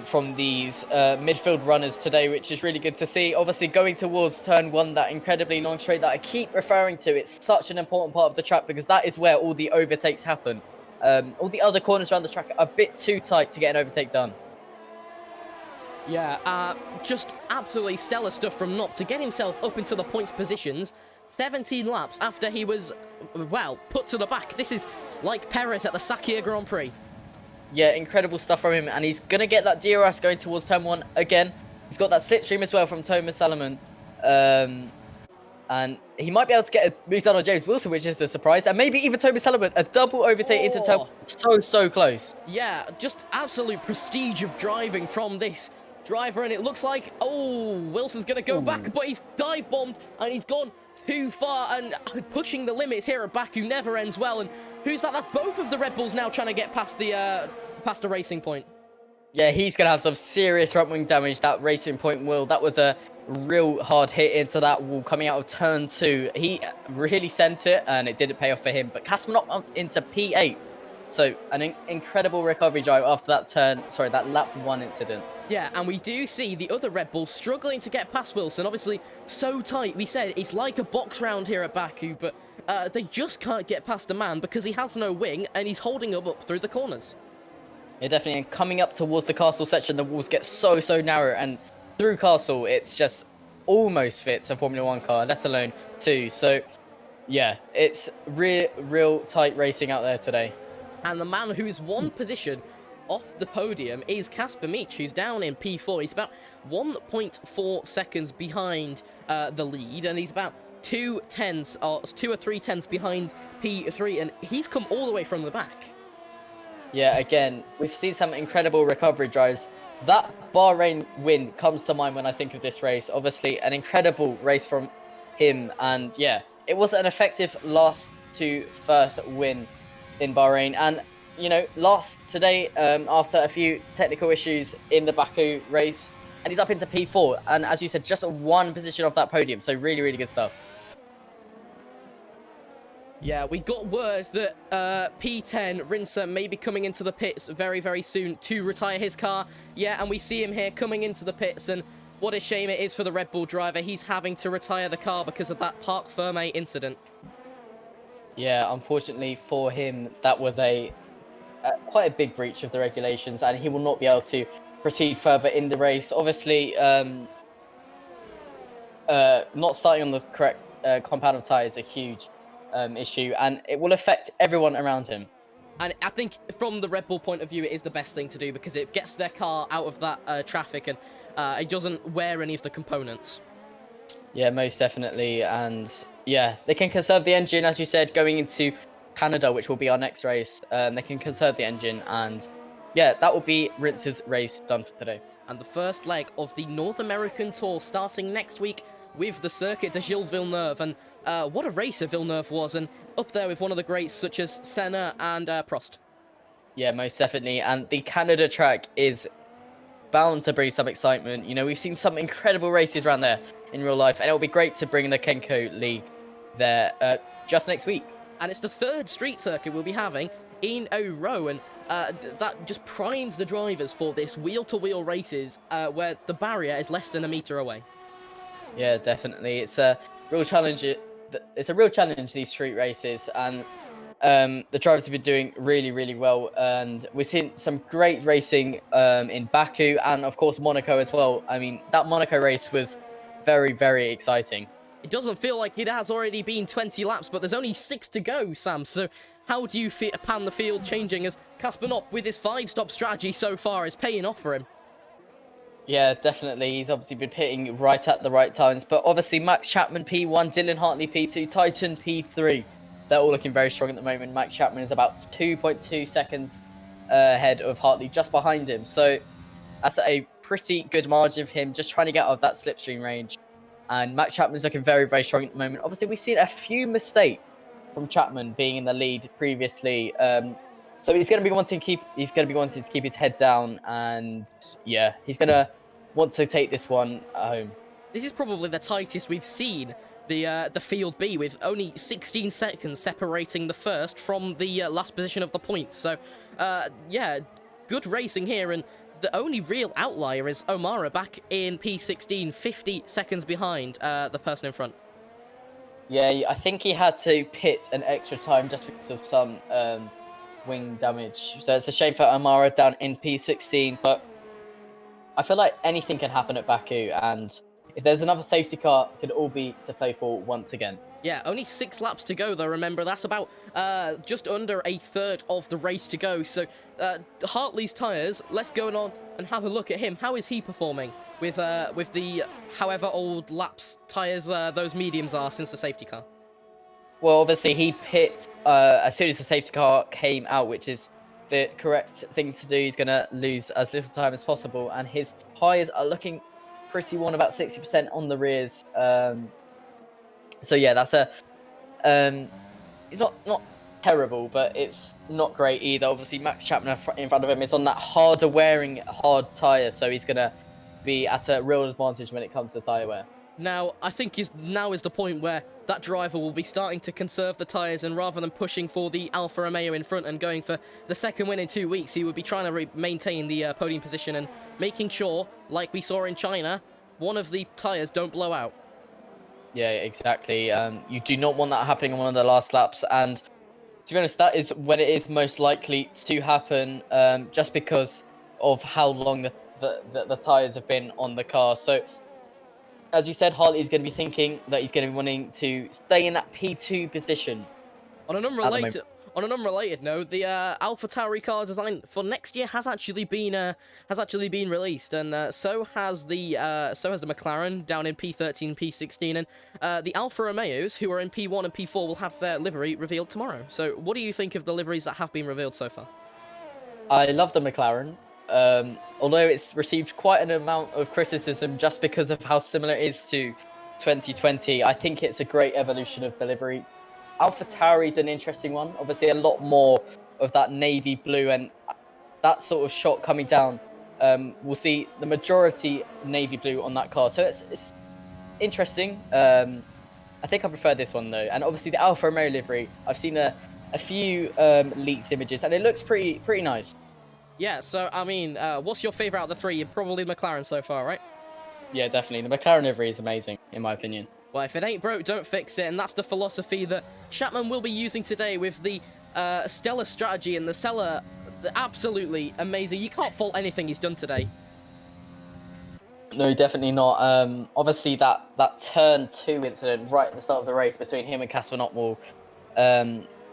from these midfield runners today, which is really good to see. Obviously, going towards turn 1, that incredibly long straight that I keep referring to, it's such an important part of the track because that is where all the overtakes happen. All the other corners around the track are a bit too tight to get an overtake done. Yeah, just absolutely stellar stuff from Knopp to get himself up into the points positions. 17 laps after he was, well, put to the back. This is like Perez at the Sakhir Grand Prix. Yeah, incredible stuff from him, and he's going to get that DRS going towards turn 1 again. He's got that slipstream as well from Thomas Salomon. And he might be able to get a move done on James Wilson, which is a surprise. And maybe even Thomas Salomon, a double overtake into turn 1. So close. Yeah, just absolute prestige of driving from this driver, and it looks like, oh, Wilson's going to go back, but he's dive bombed, and he's gone too far, and pushing the limits here at Baku never ends well. And who's that? That's both of the Red Bulls now trying to get past the racing point. Yeah, he's going to have some serious front wing damage, that Racing Point will. That was a real hard hit into that wall coming out of turn 2. He really sent it, and it didn't pay off for him. But Casper up into P8. So an incredible recovery drive after that lap 1 incident. Yeah, and we do see the other Red Bull struggling to get past Wilson. Obviously, so tight. We said it's like a box round here at Baku, but they just can't get past the man because he has no wing, and he's holding up through the corners. Yeah, definitely. And coming up towards the castle section, the walls get so narrow, and through castle, it's just almost fits a Formula 1 car, let alone 2. So, yeah, it's real tight racing out there today. And the man who's one position off the podium is Casper Meach, who's down in P4. He's about 1.4 seconds behind the lead, and he's about 2 or 3 tenths behind P3, and he's come all the way from the back. Yeah, again, we've seen some incredible recovery drives. That Bahrain win comes to mind when I think of this race. Obviously, an incredible race from him, and yeah, it was an effective last to first win in Bahrain, and you know, lost today after a few technical issues in the Baku race, and he's up into P4, and as you said, just 1 position off that podium, so really good stuff. Yeah, we got word that P10, Rinser, may be coming into the pits very soon to retire his car. Yeah, and we see him here coming into the pits, and what a shame it is for the Red Bull driver. He's having to retire the car because of that Parc Fermé incident. Yeah, unfortunately for him, that was quite a big breach of the regulations, and he will not be able to proceed further in the race. Obviously, not starting on the correct compound of tyres is a huge issue, and it will affect everyone around him. And I think from the Red Bull point of view, it is the best thing to do because it gets their car out of that traffic, and it doesn't wear any of the components. Yeah, most definitely. And yeah, they can conserve the engine, as you said, going into Canada, which will be our next race. They can conserve the engine, and yeah, that will be Rince's race done for today. And the first leg of the North American Tour starting next week with the Circuit de Gilles Villeneuve. And what a racer Villeneuve was, and up there with one of the greats such as Senna and Prost. Yeah, most definitely. And the Canada track is bound to bring some excitement. You know, we've seen some incredible races around there in real life, and it'll be great to bring the Kenco League there just next week. And it's the 3rd street circuit we'll be having in a row, and that just primes the drivers for this wheel-to-wheel races where the barrier is less than a meter away. Yeah, definitely. It's a real challenge. It's a real challenge, these street races, and the drivers have been doing really well, and we've seen some great racing in Baku and of course Monaco as well. I mean, that Monaco race was very exciting. It doesn't feel like it has already been 20 laps, but there's only 6 to go, Sam. So how do you pan the field changing as Casper Knopp, with his 5-stop strategy so far, is paying off for him? Yeah, definitely. He's obviously been pitting right at the right times. But obviously, Max Chapman P1, Dylan Hartley P2, Titan P3. They're all looking very strong at the moment. Max Chapman is about 2.2 seconds ahead of Hartley, just behind him. So that's a pretty good margin of him just trying to get out of that slipstream range. And Max Chapman's looking very strong at the moment. Obviously, we've seen a few mistakes from Chapman being in the lead previously. So he's going to be wanting to keep his head down, and yeah, he's going to want to take this one home. This is probably the tightest we've seen the field be, with only 16 seconds separating the first from the last position of the points. So yeah, good racing here, and the only real outlier is O'Mara back in P16, 50 seconds behind the person in front. Yeah, I think he had to pit an extra time just because of some wing damage. So it's a shame for O'Mara down in P16, but I feel like anything can happen at Baku, and if there's another safety car, it could all be to play for once again. Yeah, only 6 laps to go, though. Remember, that's about just under a third of the race to go. So Hartley's tyres, let's go on and have a look at him. How is he performing with the however old laps tyres those mediums are since the safety car? Well, obviously he pit as soon as the safety car came out, which is the correct thing to do. He's going to lose as little time as possible, and his tyres are looking pretty worn, about 60% on the rears. So yeah, that's a it's not terrible, but it's not great either. Obviously, Max Chapman in front of him is on that harder wearing hard tyre, so he's gonna be at a real advantage when it comes to tyre wear. Now, I think now is the point where that driver will be starting to conserve the tyres, and rather than pushing for the Alfa Romeo in front and going for the second win in 2 weeks, he would be trying to maintain the podium position and making sure, like we saw in China, one of the tyres don't blow out. Yeah, exactly. You do not want that happening on one of the last laps, and to be honest, that is when it is most likely to happen, just because of how long the tyres have been on the car. So, as you said, Hartley's going to be thinking that he's going to be wanting to stay in that P2 position. On an unrelated note, the AlphaTauri car design for next year has actually been released, and so has the McLaren down in P13, P16, and the Alfa Romeos, who are in P1 and P4, will have their livery revealed tomorrow. So, what do you think of the liveries that have been revealed so far? I love the McLaren, although it's received quite an amount of criticism just because of how similar it is to 2020. I think it's a great evolution of the livery. AlphaTauri is an interesting one. Obviously, a lot more of that navy blue and that sort of shot coming down. We'll see the majority navy blue on that car, so it's interesting. I think I prefer this one though, and obviously the Alfa Romeo livery. I've seen a few leaked images, and it looks pretty nice. Yeah. So, I mean, what's your favorite out of the three? Probably McLaren so far, right? Yeah, definitely. The McLaren livery is amazing, in my opinion. Well, if it ain't broke, don't fix it, and that's the philosophy that Chapman will be using today with the stellar strategy and the absolutely amazing. You can't fault anything he's done today. No, definitely not. Obviously, that turn 2 incident right at the start of the race between him and Casper Notwell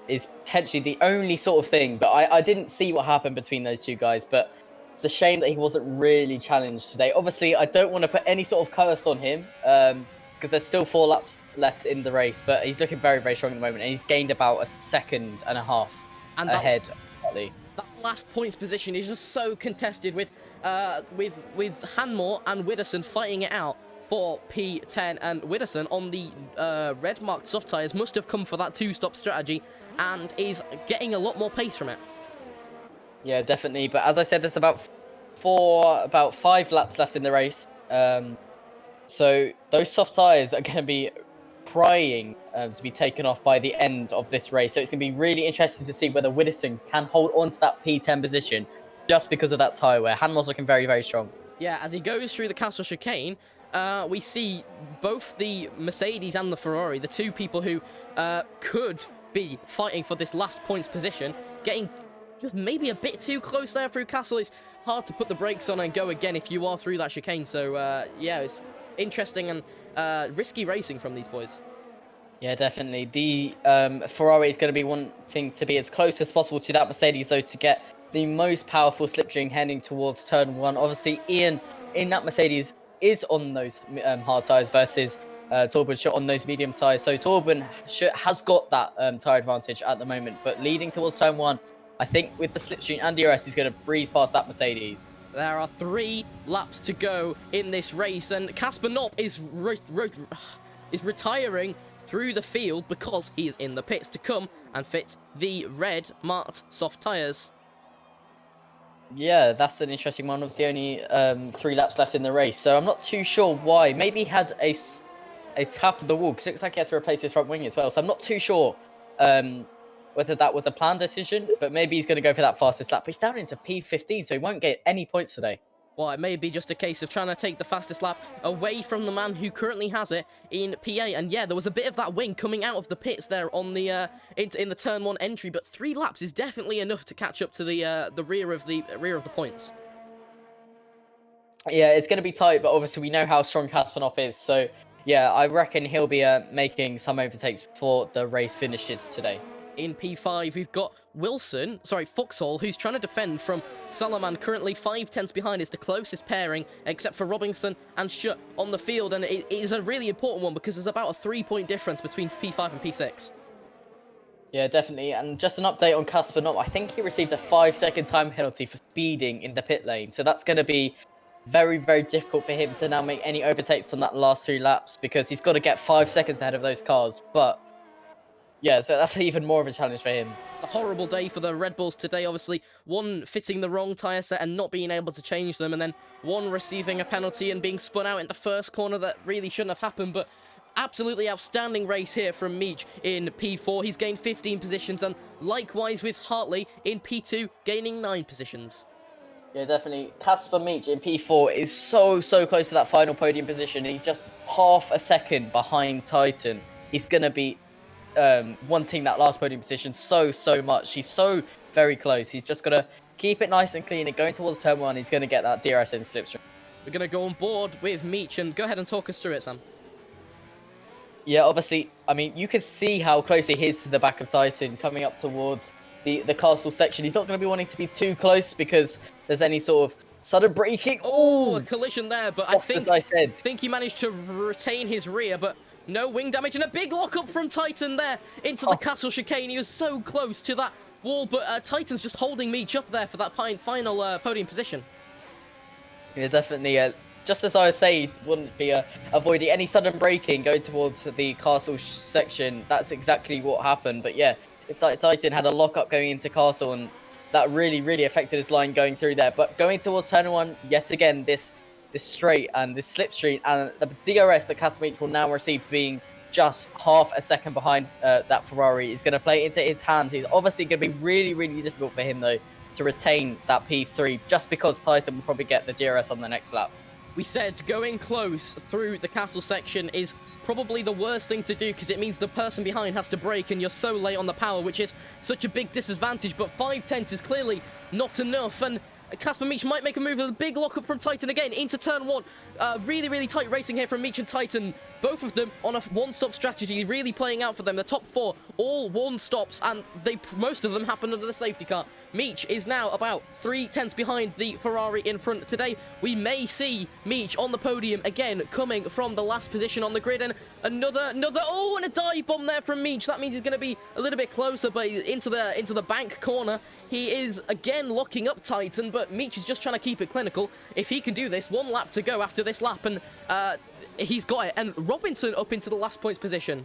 is potentially the only sort of thing. But I didn't see what happened between those two guys, but it's a shame that he wasn't really challenged today. Obviously, I don't want to put any sort of curse on him, because there's still 4 laps left in the race, but he's looking very, very strong at the moment, and he's gained about a second and a half ahead. That last points position is just so contested with Hanmore and Widdowson fighting it out for P10, and Widdowson on the red marked soft tyres must have come for that 2-stop strategy and is getting a lot more pace from it. Yeah, definitely. But as I said, there's about 5 laps left in the race. So those soft tyres are going to be prying to be taken off by the end of this race. So it's going to be really interesting to see whether Widdowson can hold on to that P10 position just because of that tyre wear. Hanmore's looking very, very strong. Yeah, as he goes through the Castle Chicane, we see both the Mercedes and the Ferrari, the two people who could be fighting for this last points position, getting just maybe a bit too close there through Castle. It's hard to put the brakes on and go again if you are through that chicane. So, yeah, it's interesting and risky racing from these boys. Yeah, definitely. The Ferrari is going to be wanting to be as close as possible to that Mercedes, though, to get the most powerful slipstream heading towards turn 1. Obviously, Ian in that Mercedes is on those hard tyres versus Torben shot on those medium tyres. So Torben has got that tyre advantage at the moment, but leading towards turn 1, I think with the slipstream and DRS, he's going to breeze past that Mercedes. There are 3 laps to go in this race, and Casper Knopp is retiring through the field because he is in the pits to come and fit the red marked soft tyres. Yeah, that's an interesting one. Obviously, only 3 laps left in the race, so I'm not too sure why. Maybe he had a tap of the wall, because it looks like he had to replace his front wing as well, so I'm not too sure whether that was a planned decision, but maybe he's going to go for that fastest lap. He's down into P15, so he won't get any points today. Well, it may be just a case of trying to take the fastest lap away from the man who currently has it in P8. And yeah, there was a bit of that wing coming out of the pits there on the in the turn 1 entry, but 3 laps is definitely enough to catch up to the rear of the points. Yeah, it's going to be tight, but obviously we know how strong Casper Knopp is, so yeah, I reckon he'll be making some overtakes before the race finishes today. In P5, we've got Foxhall, who's trying to defend from Salaman, currently 5 tenths behind. Is the closest pairing, except for Robinson and Schutt on the field, and it is a really important one because there's about a 3-point difference between P5 and P6. Yeah, definitely, and just an update on Casper Knopp. I think he received a 5-second time penalty for speeding in the pit lane, so that's going to be very, very difficult for him to now make any overtakes on that last 3 laps because he's got to get 5 seconds ahead of those cars. But yeah, so that's even more of a challenge for him. A horrible day for the Red Bulls today, obviously. One fitting the wrong tyre set and not being able to change them, and then one receiving a penalty and being spun out in the first corner that really shouldn't have happened, but absolutely outstanding race here from Meech in P4. He's gained 15 positions, and likewise with Hartley in P2, gaining 9 positions. Yeah, definitely. Casper Meech in P4 is so close to that final podium position. He's just half a second behind Titan. He's going to be wanting that last podium position so much. He's so very close. He's just got to keep it nice and clean and going towards turn 1. He's going to get that DRS in slipstream. We're going to go on board with Meech, and go ahead and talk us through it, Sam. Yeah, obviously, I mean, you can see how close he is to the back of Titan coming up towards the castle section. He's not going to be wanting to be too close because there's any sort of sudden braking. Oh, a collision there, but I think he managed to retain his rear, but no wing damage, and a big lockup from Titan there into the castle chicane. He was so close to that wall, but Titan's just holding Meech up there for that final podium position. Yeah, definitely. Just as I was saying, wouldn't be avoiding any sudden braking going towards the castle section. That's exactly what happened. But yeah, it's like Titan had a lockup going into castle, and that really affected his line going through there. But going towards turn 1, yet again, this straight and this slipstream and the DRS that Casper Meech will now receive being just half a second behind that Ferrari is going to play into his hands. He's obviously going to be really difficult for him though to retain that P3 just because Tyson will probably get the DRS on the next lap. We said going close through the castle section is probably the worst thing to do because it means the person behind has to brake and you're so late on the power, which is such a big disadvantage, but 5/10 is clearly not enough, and Casper Meech might make a move with a big lockup from Titan again into turn 1. Really tight racing here from Meech and Titan. Both of them on a one-stop strategy, really playing out for them. The top 4, all one-stops, and most of them happen under the safety car. Meech is now about 3/10 behind the Ferrari in front. Today, we may see Meech on the podium again, coming from the last position on the grid, and another, oh, and a dive bomb there from Meech. That means he's going to be a little bit closer, but into the bank corner. He is again locking up Titan, but Meech is just trying to keep it clinical. If he can do this, 1 lap to go after this lap, and he's got it. And Robinson up into the last points position.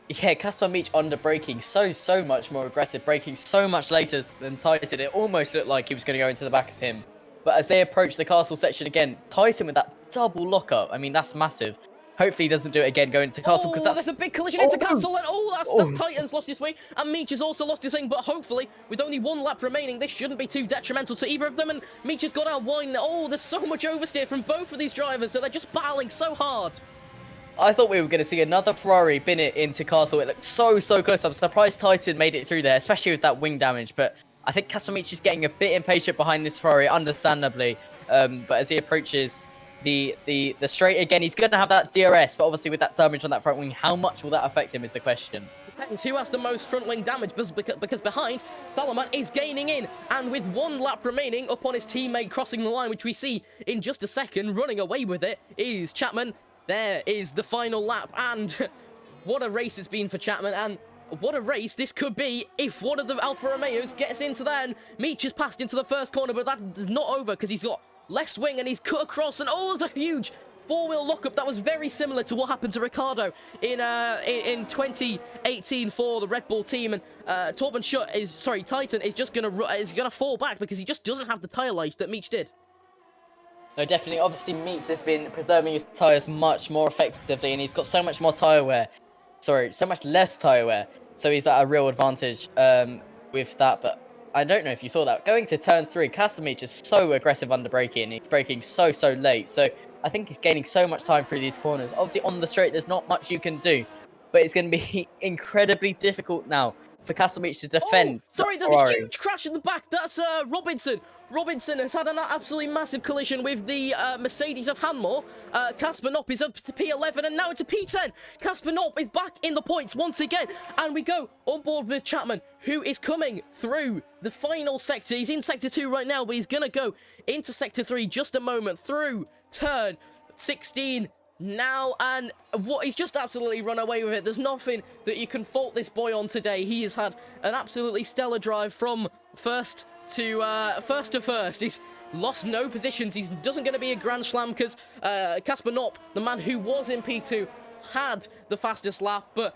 Yeah, Casper Meech under braking so much more aggressive, braking so much later than Titan. It almost looked like he was going to go into the back of him. But as they approach the castle section again, Titan with that double lockup. I mean, that's massive. Hopefully he doesn't do it again going into castle because there's a big collision into castle, and that's Titan's lost his way, and Meech has also lost his thing, but hopefully with only 1 lap remaining this shouldn't be too detrimental to either of them, and Meech has got out wide. There's so much oversteer from both of these drivers, so they're just battling so hard. I thought we were going to see another Ferrari bin it into castle. It looked so close. I'm surprised Titan made it through there, especially with that wing damage, but I think Casper Meech is getting a bit impatient behind this Ferrari, understandably, but as he approaches the straight again, he's going to have that DRS, but obviously with that damage on that front wing, how much will that affect him is the question. Depends who has the most front wing damage, because behind, Salaman is gaining in, and with 1 lap remaining up on his teammate crossing the line, which we see in just a second, running away with it is Chapman. There is the final lap, and what a race it's been for Chapman, and what a race this could be if one of the Alfa Romeos gets into there, and Meech has passed into the first corner, but that's not over because he's got left wing and he's cut across, and there's a huge 4-wheel lockup that was very similar to what happened to Ricciardo in 2018 for the Red Bull team, and Titan is just gonna fall back because he just doesn't have the tyre life that Meech did. No, definitely. Obviously, Meech has been preserving his tyres much more effectively, and he's got so much more tyre wear. Sorry, so much less tyre wear. So he's at a real advantage with that. But I don't know if you saw that. Going to turn 3, Casper Meech is so aggressive under braking, and he's braking so late. So I think he's gaining so much time through these corners. Obviously, on the straight, there's not much you can do. But it's going to be incredibly difficult now for Casper Meech to defend. There's a huge crash in the back. That's Robinson. Robinson has had an absolutely massive collision with the Mercedes of Hanmore. Casper Knopp is up to P11 and now into P10. Casper Knopp is back in the points once again. And we go on board with Chapman, who is coming through the final sector. He's in Sector 2 right now, but he's going to go into Sector 3 just a moment through turn 16 now, and he's just absolutely run away with it. There's nothing that you can fault this boy on today. He has had an absolutely stellar drive from first to first. lost no positions. He doesn't going to be a Grand Slam because Casper Knopp, the man who was in P2, had the fastest lap, but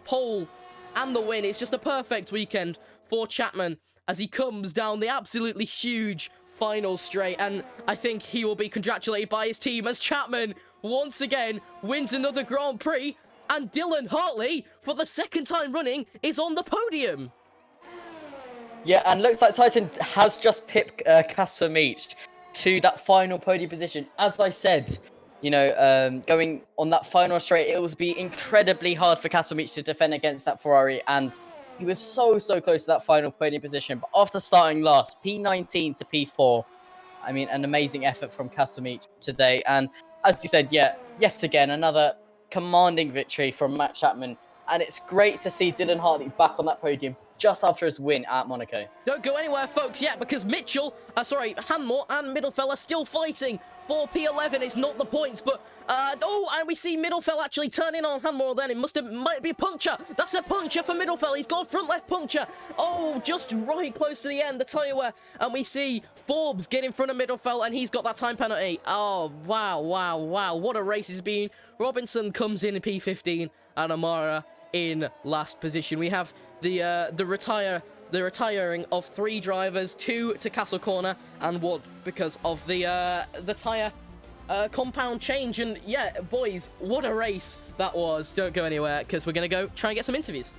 pole and the win. It's just a perfect weekend for Chapman as he comes down the absolutely huge final straight, and I think he will be congratulated by his team as Chapman once again wins another Grand Prix, and Dylan Hartley, for the second time running, is on the podium. Yeah, and looks like Tyson has just pipped Casper Meech to that final podium position. As I said, you know, going on that final straight, it will be incredibly hard for Casper Meech to defend against that Ferrari, and he was so close to that final podium position. But after starting last, P19 to P4, I mean, an amazing effort from Casper Meech today. And as you said, yeah, yes, again, another commanding victory from Matt Chapman. And it's great to see Dylan Hartley back on that podium just after his win at Monaco. Don't go anywhere, folks, yet, because Hanmore and Middlefell are still fighting for P11. It's not the points, but and we see Middlefell actually turning on Hanmore. Then it might be a puncture. That's a puncture for Middlefell. He's got a front left puncture. Oh, just right close to the end, the tyre wear, and we see Forbes get in front of Middlefell, and he's got that time penalty. Oh, wow, what a race it's been. Robinson comes in P15, and Amara in last position. We have the retiring of 3 drivers, 2 to Castle Corner and 1 because of the tyre compound change. And yeah, boys, what a race that was. Don't go anywhere because we're going to go try and get some interviews.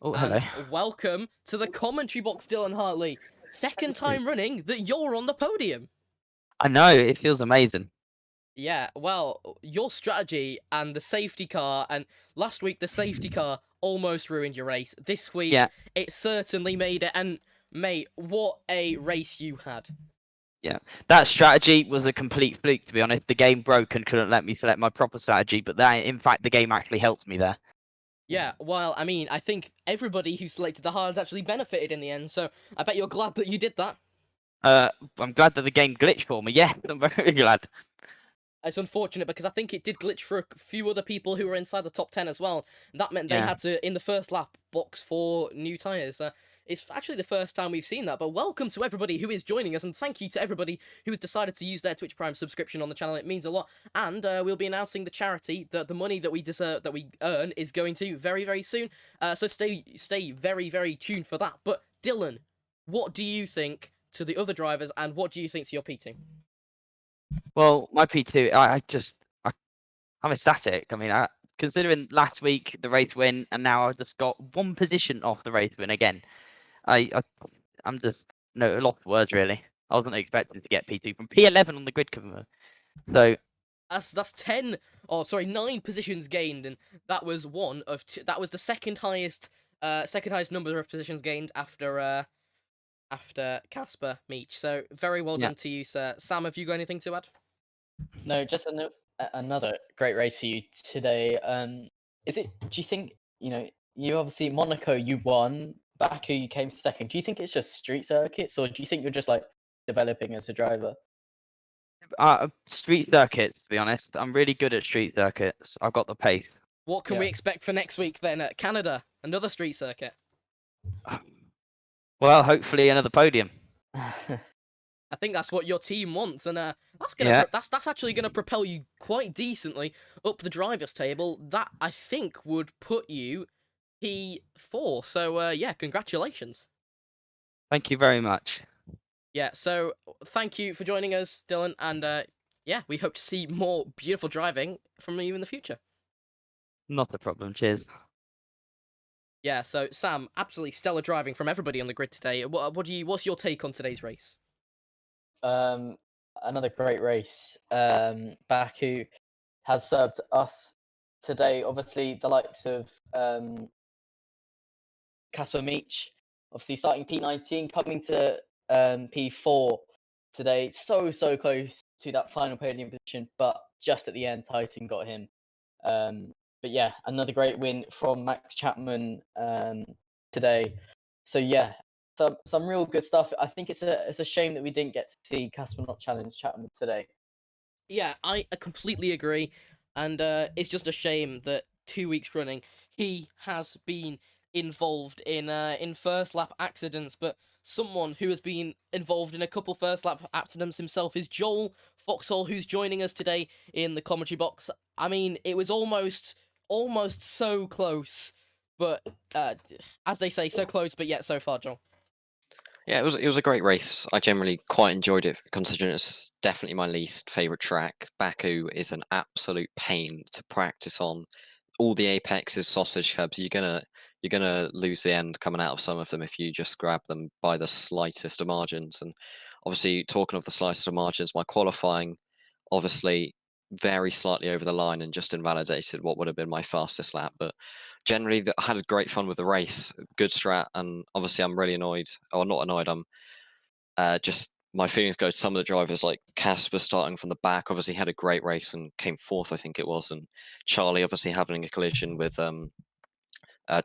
Oh, hello. And welcome to the commentary box, Dylan Hartley. Second time running that you're on the podium. I know, it feels amazing. Yeah, well, your strategy and the safety car, and last week the safety car almost ruined your race. This week, Yeah. it certainly made it, and mate, what a race you had. Yeah, that strategy was a complete fluke, to be honest. The game broke and couldn't let me select my proper strategy, but in fact, the game actually helped me there. Yeah, well, I mean, I think everybody who selected the hards actually benefited in the end, so I bet you're glad that you did that. I'm glad that the game glitched for me, yeah, I'm very glad. It's unfortunate because I think it did glitch for a few other people who were inside the top 10 as well. That meant they Yeah. had to, in the first lap, box for new tyres. it's actually the first time we've seen that. But welcome to everybody who is joining us, and thank you to everybody who has decided to use their Twitch Prime subscription on the channel. It means a lot. And we'll be announcing the charity that the money that we deserve, that we earn is going to very, very soon. So stay very, very tuned for that. But Dylan, what do you think to the other drivers, and what do you think to your P team? Well, my P2, I'm ecstatic. I mean, considering last week the race win, and now I've just got one position off the race win again. I'm just no lost for words really. I wasn't expecting to get P2 from P11 on the grid cover. So That's 10, or sorry, 9 positions gained, and that was one of two. That was the second highest number of positions gained after Casper Meech. So very well Yeah. done to you, sir. Sam, have you got anything to add? No, just another great race for you today. Is it? Do you think you obviously Monaco you won, Baku you came second. Do you think it's just street circuits, or do you think you're just like developing as a driver? street circuits, to be honest, I'm really good at street circuits. I've got the pace. What can Yeah. we expect for next week then at Canada? Another street circuit. Well, hopefully another podium. I think that's what your team wants, and that's Yeah. that's actually gonna propel you quite decently up the drivers' table. That I think would put you P4. So yeah, congratulations. Thank you very much. Yeah, so thank you for joining us, Dylan, and yeah, we hope to see more beautiful driving from you in the future. Not a problem. Cheers. Yeah, so Sam, absolutely stellar driving from everybody on the grid today. What's your take on today's race? Another great race. Baku has served us today. Obviously, the likes of Casper Meech, obviously starting P19, coming to P4 today. So close to that final podium position, but just at the end, Titan got him. But yeah, another great win from Max Chapman today. So yeah, some real good stuff. I think it's a shame that we didn't get to see Casper not challenge Chapman today. Yeah, I completely agree, and it's just a shame that 2 weeks running he has been involved in first lap accidents. But someone who has been involved in a couple first lap accidents himself is Joel Foxhall, who's joining us today in the commentary box. I mean, it was almost so close, but as they say, so close but yet so far, Joel. Yeah, it was a great race. I generally quite enjoyed it, considering it's definitely my least favorite track. Baku is an absolute pain to practice on. All the apexes, sausage hubs, you're gonna lose the end coming out of some of them if you just grab them by the slightest of margins. And obviously, talking of the slightest of margins, my qualifying obviously very slightly over the line and just invalidated what would have been my fastest lap. But generally, I had great fun with the race, good strat, and obviously I'm really annoyed, or not annoyed. I'm just my feelings go to some of the drivers like Casper starting from the back. Obviously, had a great race and came fourth, I think it was, and Charlie obviously having a collision with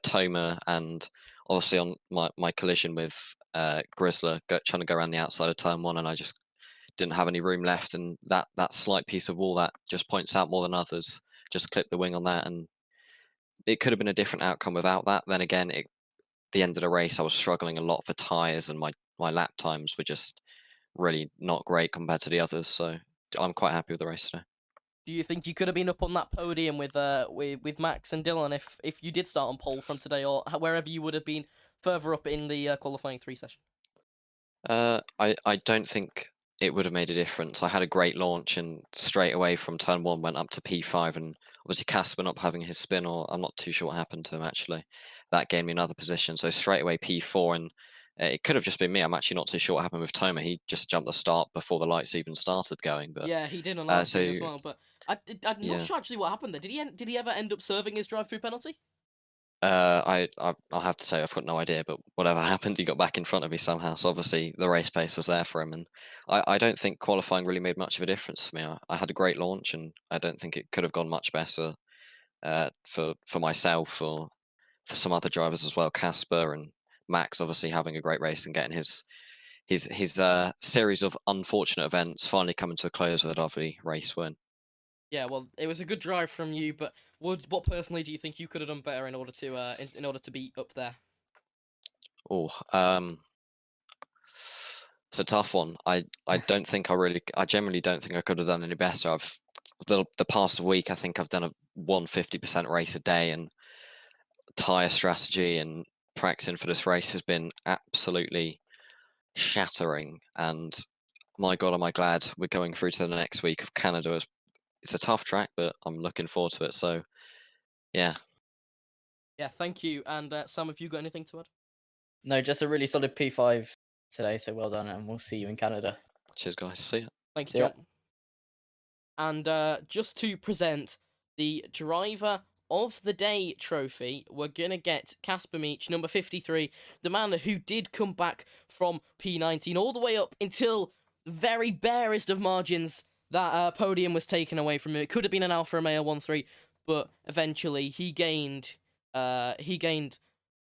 Toma, and obviously on my collision with Grizzler, trying to go around the outside of turn one, and I just didn't have any room left, and that slight piece of wall that just points out more than others just clipped the wing on that, and it could have been a different outcome without that. Then again, the end of the race, I was struggling a lot for tyres, and my lap times were just really not great compared to the others. So I'm quite happy with the race today. Do you think you could have been up on that podium with Max and Dylan if you did start on pole from today, or wherever you would have been further up in the qualifying 3 session? I don't think it would have made a difference. I had a great launch, and straight away from turn one went up to P5, and obviously Casper not having his spin, or I'm not too sure what happened to him actually. That gave me another position, so straight away P4, and it could have just been me. I'm actually not too sure what happened with Toma. He just jumped the start before the lights even started going. But Yeah, he did on our screen as so well. But I'm not yeah. sure actually what happened there. Did he ever end up serving his drive-through penalty? I'll have to say I've got no idea, but whatever happened, he got back in front of me somehow. So obviously the race pace was there for him, and I don't think qualifying really made much of a difference for me. I had a great launch, and I don't think it could have gone much better for myself or for some other drivers as well. Casper and Max obviously having a great race and getting his series of unfortunate events finally coming to a close with a lovely race win. Yeah, well, it was a good drive from you, but what personally do you think you could have done better in order to be up there? Oh, it's a tough one. I generally don't think I could have done any better. The past week, I think I've done a 150% race a day, and tire strategy and practicing for this race has been absolutely shattering. And my God, am I glad we're going through to the next week of Canada. It's a tough track, but I'm looking forward to it. So, yeah. Yeah, thank you. And Sam, have you got anything to add? No, just a really solid P5 today, so well done, and we'll see you in Canada. Cheers, guys. See ya. Thank you, See ya. John. And just to present the Driver of the Day trophy, we're going to get Casper Meach, number 53, the man who did come back from P19 all the way up until the very barest of margins. That podium was taken away from him. It could have been an Alfa Romeo 1-3, but eventually he gained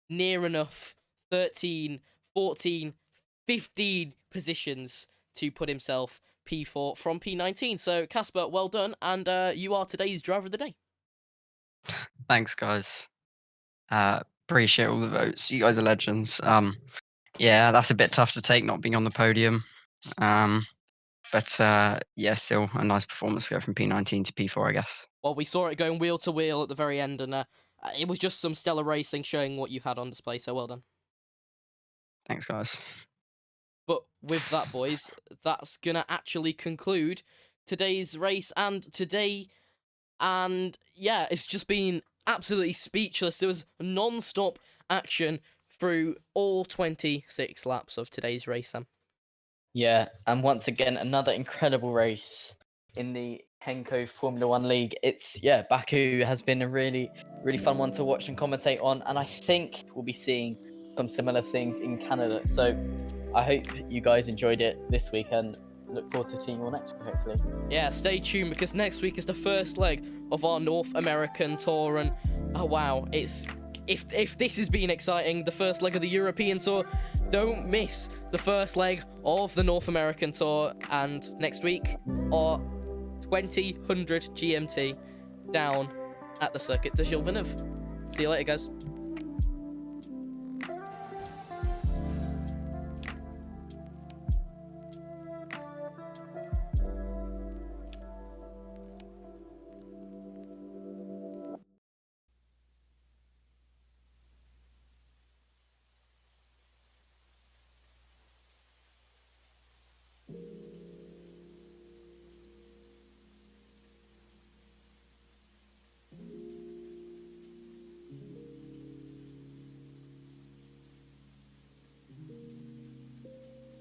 near enough 13, 14, 15 positions to put himself P4 from P19. So, Casper, well done, and you are today's Driver of the Day. Thanks, guys. Appreciate all the votes. You guys are legends. Yeah, that's a bit tough to take, not being on the podium. But yeah, still a nice performance to go from P19 to P4, I guess. Well, we saw it going wheel to wheel at the very end, and it was just some stellar racing showing what you had on display, so well done. Thanks, guys. But with that, boys, that's gonna actually conclude today's race and today. And yeah, it's just been absolutely speechless. There was non-stop action through all 26 laps of today's race, Sam. Yeah, and once again, another incredible race in the Kenco Formula One League. Baku has been a really, really fun one to watch and commentate on, and I think we'll be seeing some similar things in Canada. So I hope you guys enjoyed it this week, and look forward to seeing you all next week, hopefully. Yeah, stay tuned, because next week is the first leg of our North American tour, and oh wow, if this has been exciting, the first leg of the European tour, don't miss the first leg of the North American tour. And next week, our 2000 GMT down at the Circuit de Gilles Villeneuve. See you later, guys.